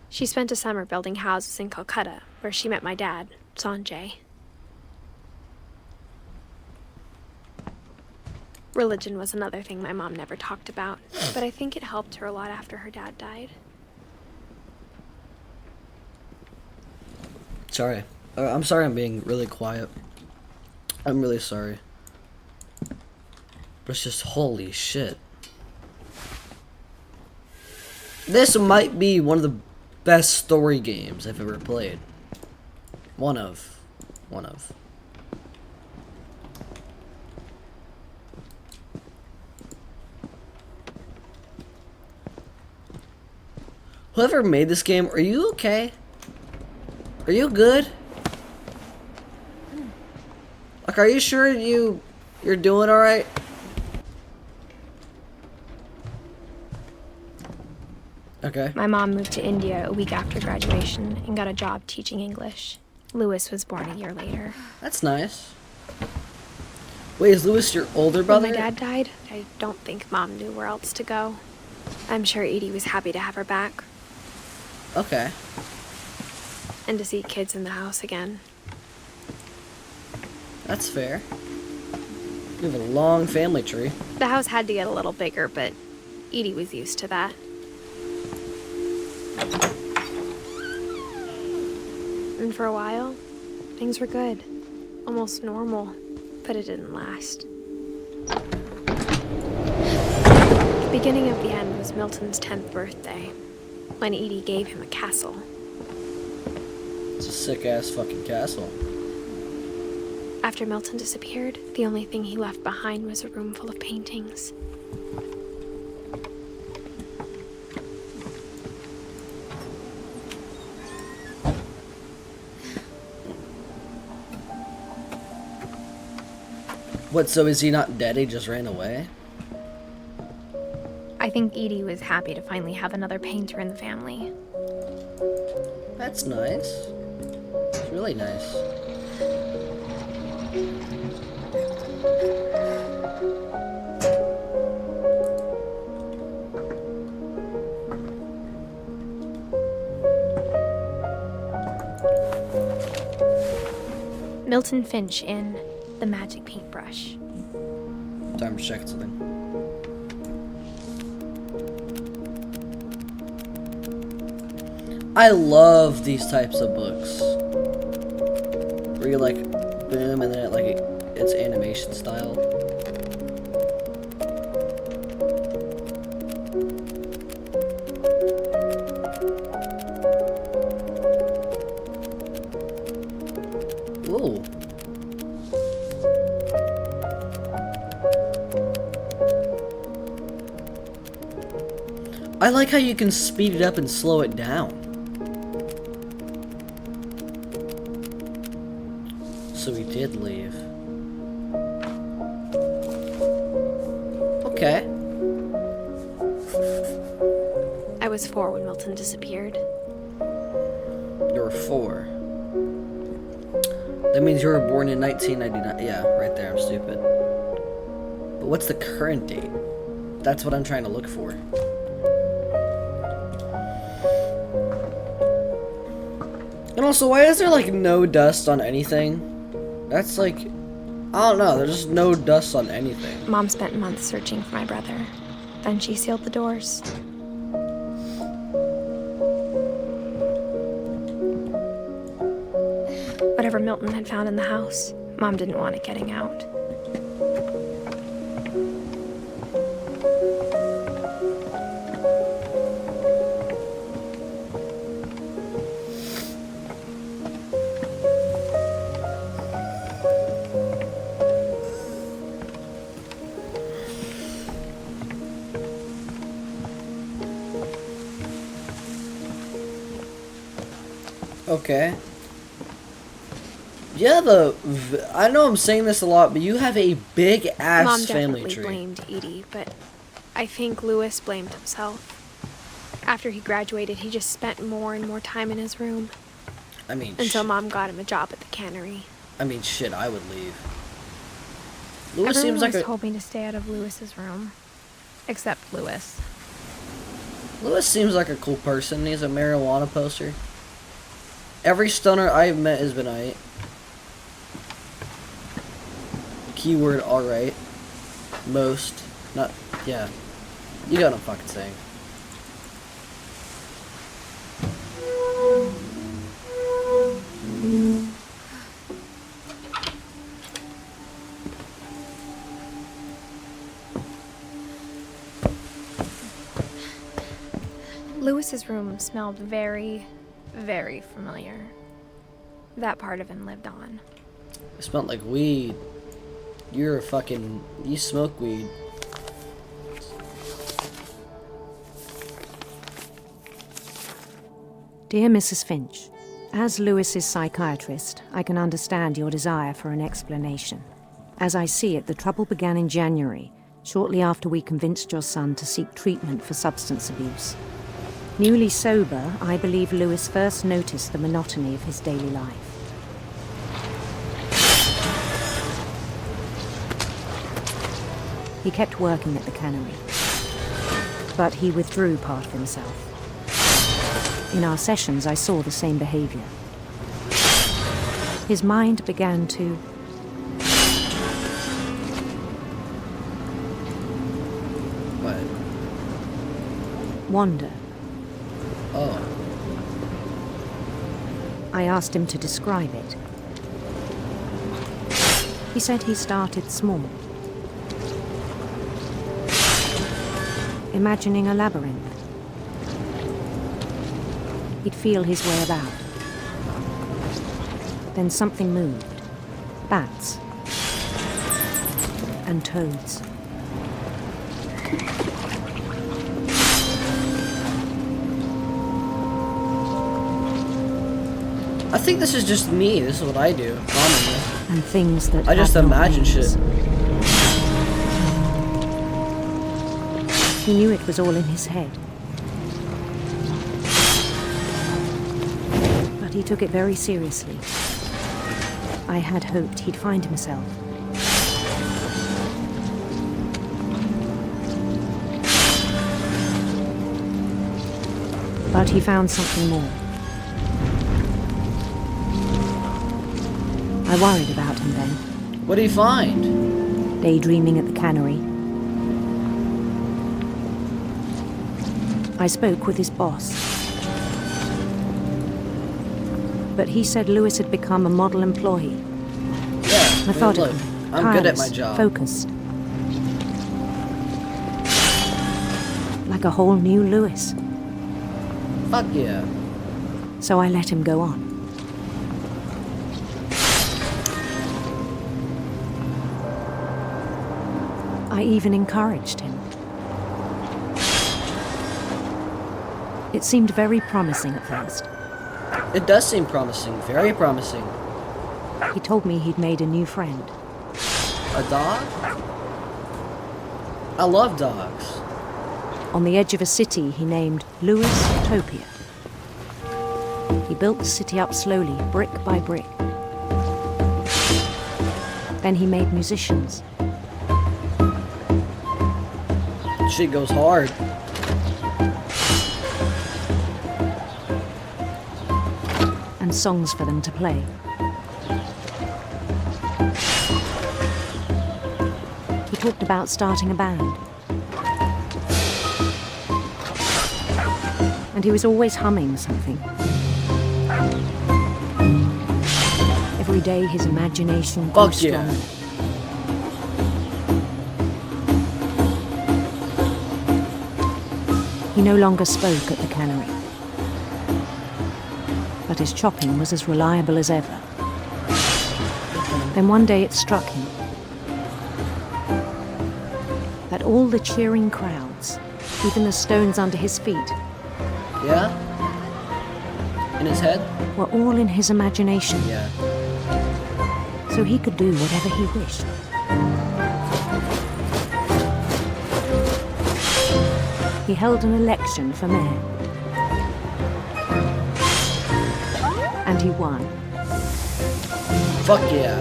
She spent a summer building houses in Calcutta, where she met my dad, Sanjay. Religion was another thing my mom never talked about, but I think it helped her a lot after her dad died. Sorry. I'm sorry I'm being really quiet. I'm really sorry. But it's just holy shit. This might be one of the best story games I've ever played. One of. Whoever made this game, are you okay? Are you good? Like, are you sure you're doing alright? Okay. My mom moved to India a week after graduation and got a job teaching English. Lewis was born a year later. That's nice. Wait, is Lewis your older brother? When my dad died, I don't think Mom knew where else to go. I'm sure Edie was happy to have her back. Okay. And to see kids in the house again. That's fair. You have a long family tree. The house had to get a little bigger, but Edie was used to that. And for a while, things were good. Almost normal, but it didn't last. The beginning of the end was Milton's 10th birthday, when Edie gave him a castle. It's a sick-ass fucking castle. After Milton disappeared, the only thing he left behind was a room full of paintings. What, so is he not dead? He just ran away? I think Edie was happy to finally have another painter in the family. That's nice. It's really nice. Milton Finch in The Magic Paintbrush. Time to check something. I love these types of books. Where you like, boom, and then it's animation style. Ooh. I like how you can speed it up and slow it down. So he did leave. Okay. I was 4 when Milton disappeared. You were 4. That means you were born in 1999. Yeah, right there. I'm stupid. But what's the current date? That's what I'm trying to look for. And also, why is there like no dust on anything? That's like, I don't know. There's just no dust on anything. Mom spent months searching for my brother. Then she sealed the doors. Whatever Milton had found in the house, Mom didn't want it getting out. Okay. Yeah, I know I'm saying this a lot, but you have a big ass Mom family definitely tree. blamed Edie, but I think Louis blamed himself. After he graduated, he just spent more and more time in his room. I mean, until Mom got him a job at the cannery. I mean, shit, I would leave. Louis Everyone seems like was a hoping to stay out of Louis's room, except Louis. Louis seems like a cool person. He's a marijuana poster. Every stoner I've met has been alright. Keyword alright. Most. Not. Yeah. You know what I'm fucking saying. Louis's room smelled very, very familiar. That part of him lived on. It smelled like weed. You're a fucking... You smoke weed. Dear Mrs. Finch, as Louis's psychiatrist, I can understand your desire for an explanation. As I see it, the trouble began in January, shortly after we convinced your son to seek treatment for substance abuse. Newly sober, I believe Louis first noticed the monotony of his daily life. He kept working at the cannery, but he withdrew part of himself. In our sessions, I saw the same behavior. His mind began to wander. Oh. I asked him to describe it. He said he started small, imagining a labyrinth. He'd feel his way about. Then something moved. Bats. And toads. I think this is just me. This is what I do. Commonly. And things that I just had no imagine names. shit. He knew it was all in his head. But he took it very seriously. I had hoped he'd find himself. But he found something more. I worried about him then. What did he find? Daydreaming at the cannery. I spoke with his boss. But he said Louis had become a model employee. Yeah, Methodical, look, I'm good at my tireless, job. Focused. Like a whole new Louis. Fuck yeah. So I let him go on. I even encouraged him. It seemed very promising at first. It does seem promising, very promising. He told me he'd made a new friend. A dog? I love dogs. On the edge of a city he named Louis Topia. He built the city up slowly, brick by brick. Then he made musicians. Shit goes hard. And songs for them to play. He talked about starting a band. And he was always humming something. Every day his imagination grew stronger. He no longer spoke at the cannery. But his chopping was as reliable as ever. Then one day it struck him that all the cheering crowds, even the stones under his feet, yeah? In his head? Were all in his imagination. Yeah. So he could do whatever he wished. He held an election for mayor. And he won. Fuck yeah.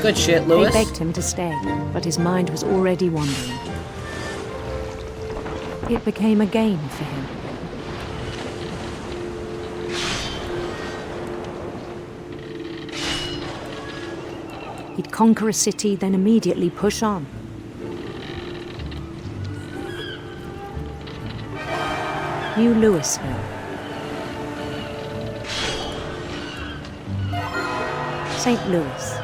Good shit, Louis. They begged him to stay, but his mind was already wandering. It became a game for him. He'd conquer a city, then immediately push on. New Louisville. St. Louis.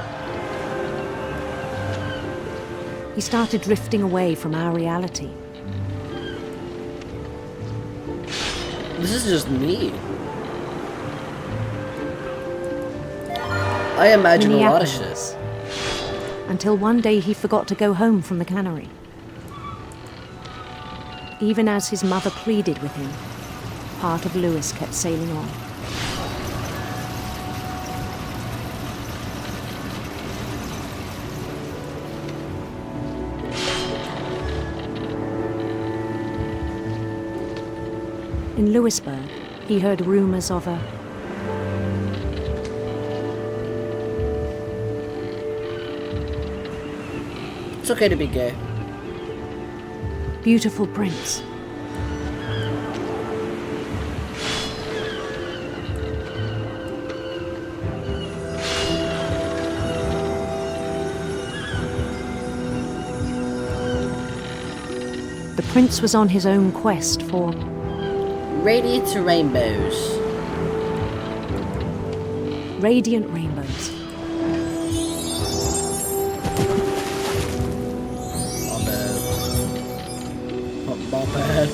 He started drifting away from our reality. This is just me. I imagine a lot of shit. Until one day he forgot to go home from the cannery. Even as his mother pleaded with him, part of Louis kept sailing on. In Louisburg, he heard rumors of a It's okay to be gay. beautiful prince. The prince was on his own quest for Radiant rainbows. radiant rainbows. My bad.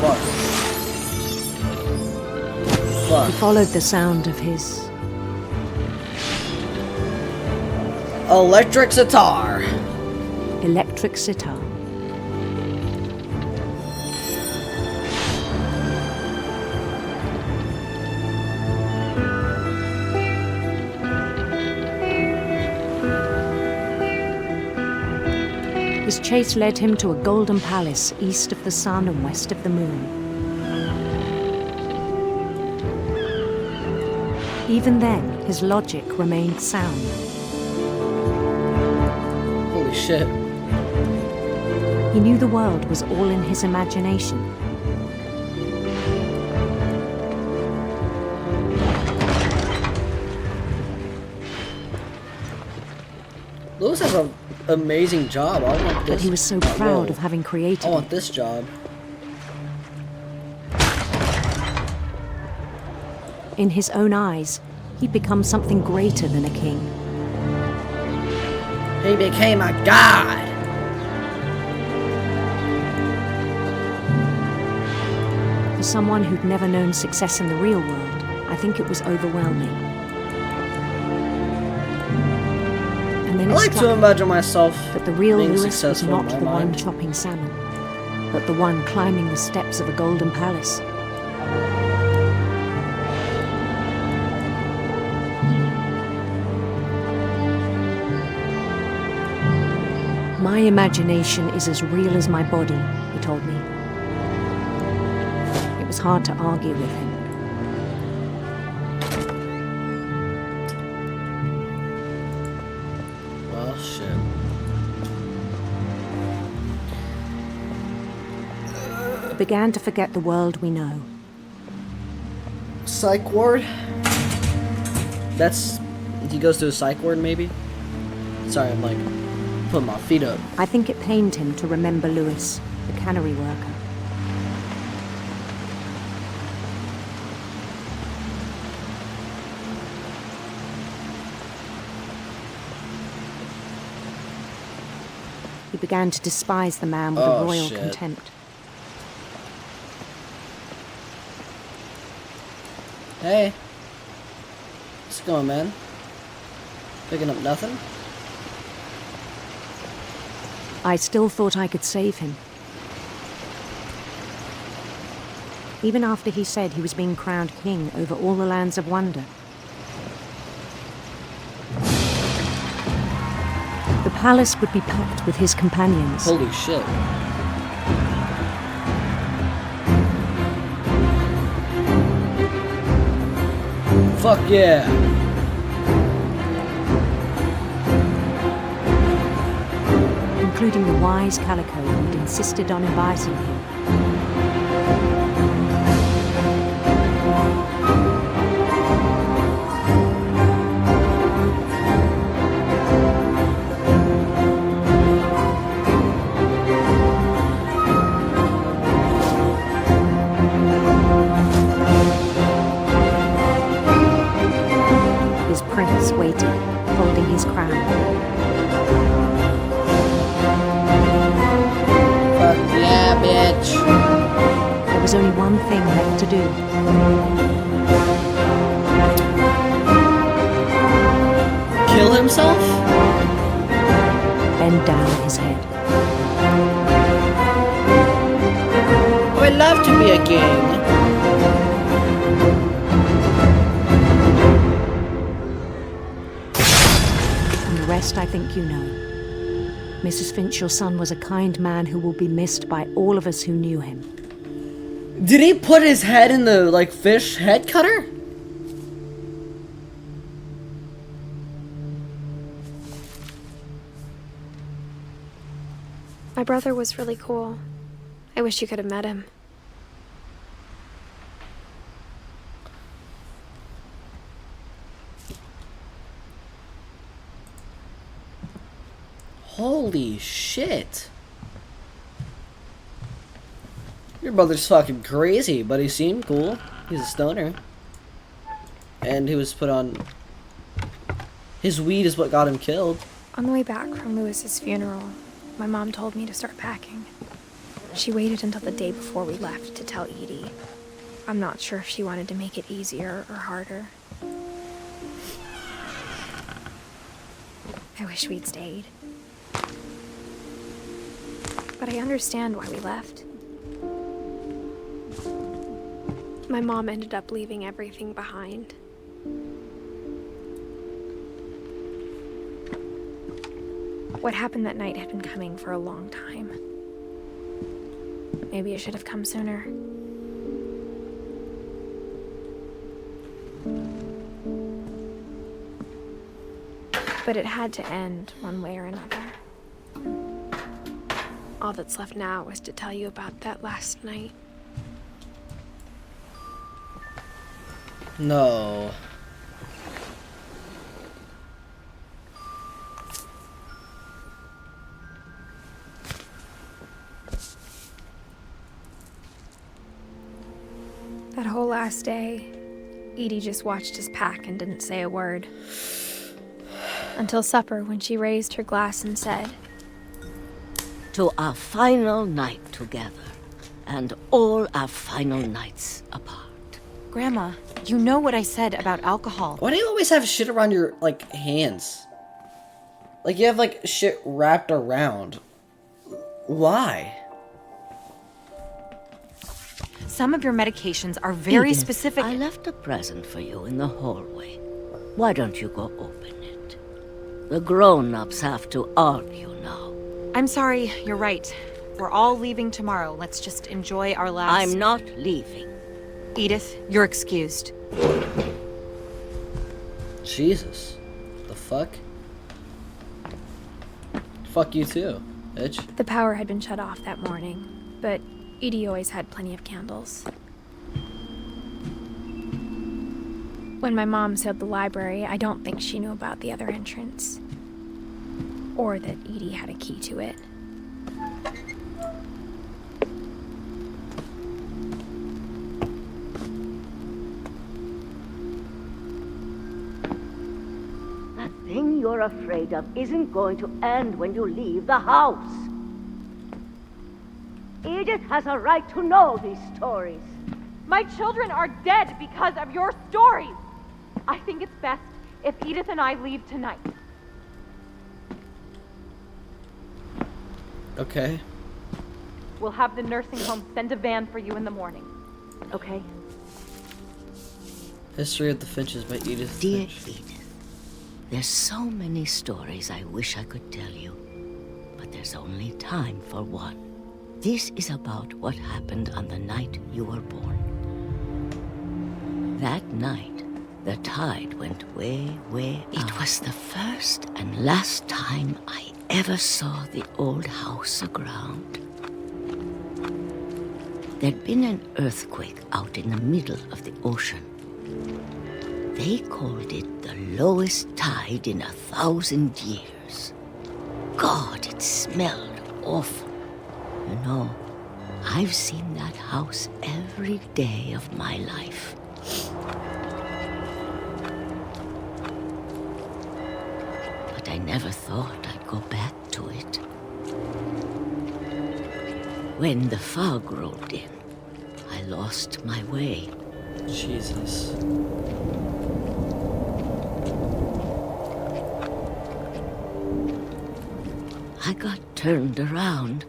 Fuck. He followed the sound of his electric sitar. Electric sitar. His chase led him to a golden palace east of the sun and west of the moon. Even then, his logic remained sound. Holy shit. He knew the world was all in his imagination. Louis has an amazing job. I want this. But he was so proud of having created I want it. this job. In his own eyes, he'd become something greater than a king. He became a god. For someone who'd never known success in the real world, I think it was overwhelming. And then I it like struck to him imagine myself that the real being Louis was successful not in the my one mind. chopping salmon. but the one climbing the steps of a golden palace. My imagination is as real as my body, he told me. It was hard to argue with him. Well, shit. I began to forget the world we know. Psych ward? That's... He goes to a psych ward, maybe? Sorry, I'm like... putting my feet up. I think it pained him to remember Lewis, the cannery worker. He began to despise the man with a royal contempt. Hey. What's going, man? Picking up nothing? I still thought I could save him. Even after he said he was being crowned king over all the lands of wonder. The palace would be packed with his companions. Holy shit. Fuck yeah. Including the wise Calico who'd insisted on inviting him. His prince waited, holding his crown. Yeah, bitch. There was only one thing left to do. Kill himself? Bend down his head. I would love to be a king. And the rest I think you know. Mrs. Finch, your son was a kind man who will be missed by all of us who knew him. Did he put his head in the, like, fish head cutter? My brother was really cool. I wish you could have met him. Holy shit. Your brother's fucking crazy, but he seemed cool. He's a stoner. And he was put on... His weed is what got him killed. On the way back from Lewis's funeral, my mom told me to start packing. She waited until the day before we left to tell Edie. I'm not sure if she wanted to make it easier or harder. I wish we'd stayed. But I understand why we left. My mom ended up leaving everything behind. What happened that night had been coming for a long time. Maybe it should have come sooner. But it had to end one way or another. All that's left now is to tell you about that last night. No. That whole last day, Edie just watched us pack and didn't say a word. Until supper, when she raised her glass and said, "To our final night together, and all our final nights apart." Grandma, you know what I said about alcohol. Why do you always have shit around your, like, hands? Like, you have, like, shit wrapped around. Why? Some of your medications are very Edith, specific. I left a present for you in the hallway. Why don't you go open it? The grown-ups have to argue now. I'm sorry, you're right. We're all leaving tomorrow. Let's just enjoy our last... I'm not leaving. Edith, you're excused. Jesus. The fuck? Fuck you too, bitch. The power had been shut off that morning, but Edie always had plenty of candles. When my mom sealed the library, I don't think she knew about the other entrance. Or that Edie had a key to it. That thing you're afraid of isn't going to end when you leave the house. Edith has a right to know these stories. My children are dead because of your stories. I think it's best if Edith and I leave tonight. Okay. We'll have the nursing home send a van for you in the morning. Okay? History of the Finches by Edith Dear Finch. Edith, there's so many stories I wish I could tell you, but there's only time for one. This is about what happened on the night you were born. That night, the tide went way, way out. It was the first and last time I ever saw the old house aground. There'd been an earthquake out in the middle of the ocean. They called it the lowest tide in 1,000 years. God, it smelled awful. You know, I've seen that house every day of my life. But I never thought I'd go back to it. When the fog rolled in, I lost my way. Jesus. I got turned around.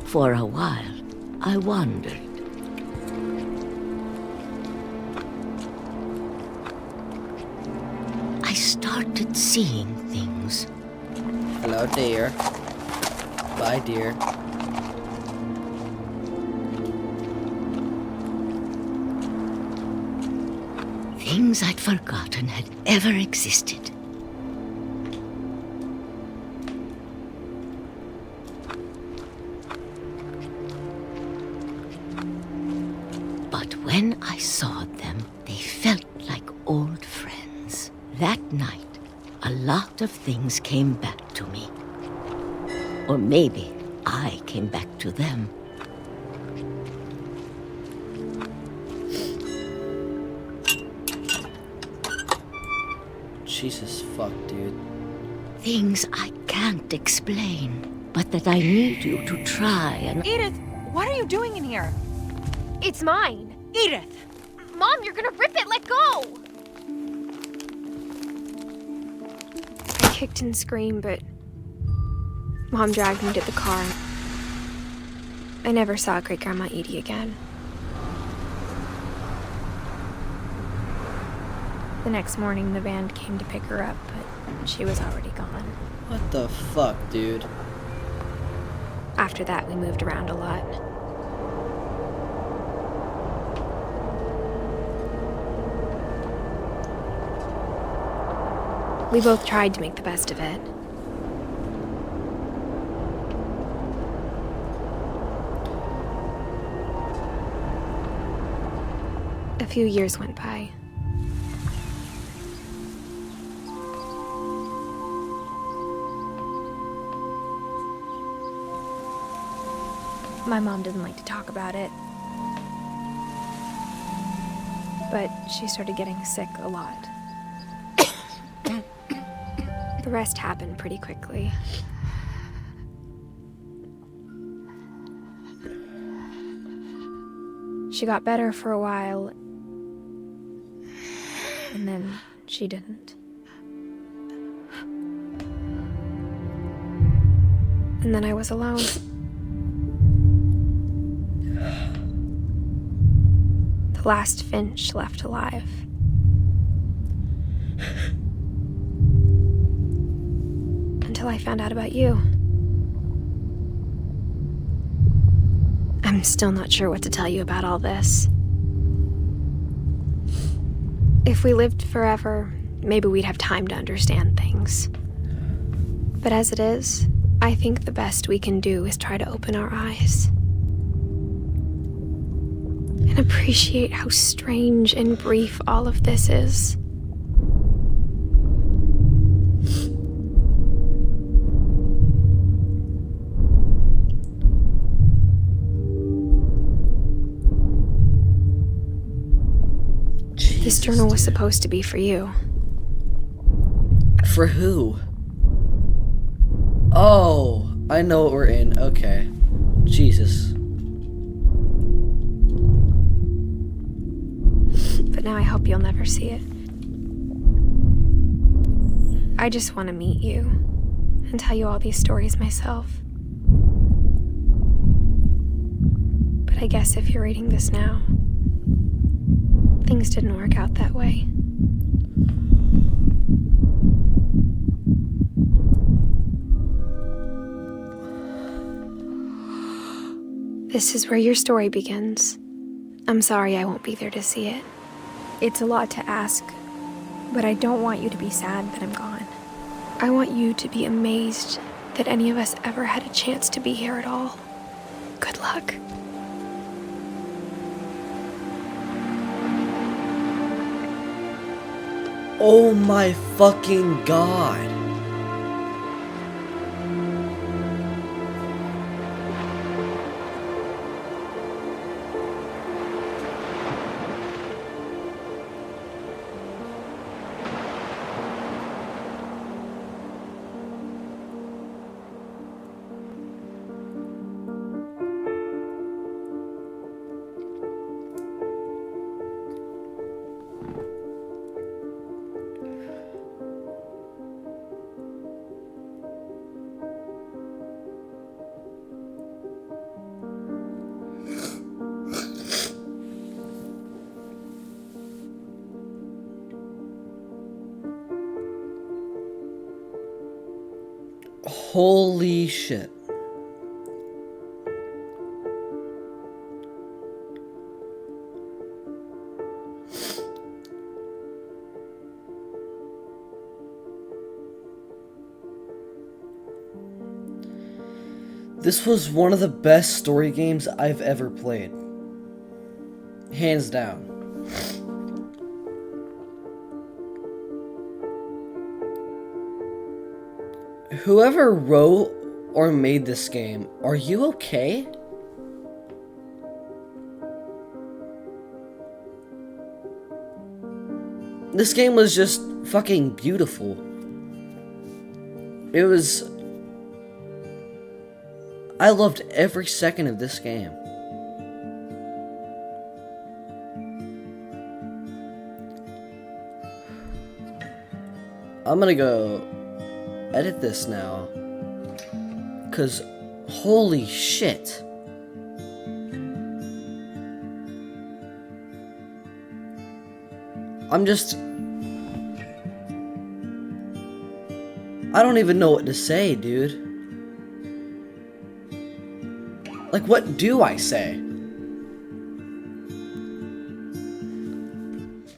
For a while, I wandered. I started seeing things. Hello, dear. Bye, dear. Things I'd forgotten had ever existed. But when I saw them, they felt like old friends. That night, a lot of things came back to me. Or maybe I came back to them. Jesus fuck, dude. Things I can't explain, but that I need you to try and... Edith, what are you doing in here? It's mine. Edith! Mom, you're gonna rip it! Let go! I kicked and screamed, but Mom dragged me to the car. I never saw Great-Grandma Edie again. The next morning, the van came to pick her up, but she was already gone. What the fuck, dude? After that, we moved around a lot. We both tried to make the best of it. A few years went by. My mom didn't like to talk about it. But she started getting sick a lot. The rest happened pretty quickly. She got better for a while, and then she didn't. And then I was alone. The last Finch left alive. Until I found out about you. I'm still not sure what to tell you about all this. If we lived forever, maybe we'd have time to understand things. But as it is, I think the best we can do is try to open our eyes. And appreciate how strange and brief all of this is. This journal was supposed to be for you. For who? Oh, I know what we're in. Okay. Jesus. But now I hope you'll never see it. I just want to meet you and tell you all these stories myself. But I guess if you're reading this now, things didn't work out that way. This is where your story begins. I'm sorry I won't be there to see it. It's a lot to ask, but I don't want you to be sad that I'm gone. I want you to be amazed that any of us ever had a chance to be here at all. Good luck. Oh my fucking god. Holy shit. This was one of the best story games I've ever played. Hands down. Whoever wrote or made this game, are you okay? This game was just fucking beautiful. It was... I loved every second of this game. I'm gonna go edit this now, cause holy shit. I'm just... I don't even know what to say, dude. Like, what do I say?